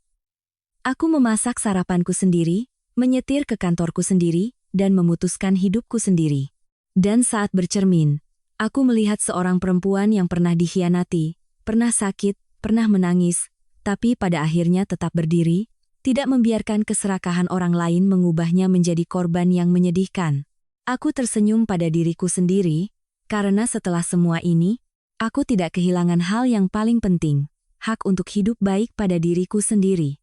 Aku memasak sarapanku sendiri, menyetir ke kantorku sendiri, dan memutuskan hidupku sendiri. Dan saat bercermin, aku melihat seorang perempuan yang pernah dikhianati, pernah sakit, pernah menangis, tapi pada akhirnya tetap berdiri, tidak membiarkan keserakahan orang lain mengubahnya menjadi korban yang menyedihkan. Aku tersenyum pada diriku sendiri, karena setelah semua ini, aku tidak kehilangan hal yang paling penting, hak untuk hidup baik pada diriku sendiri.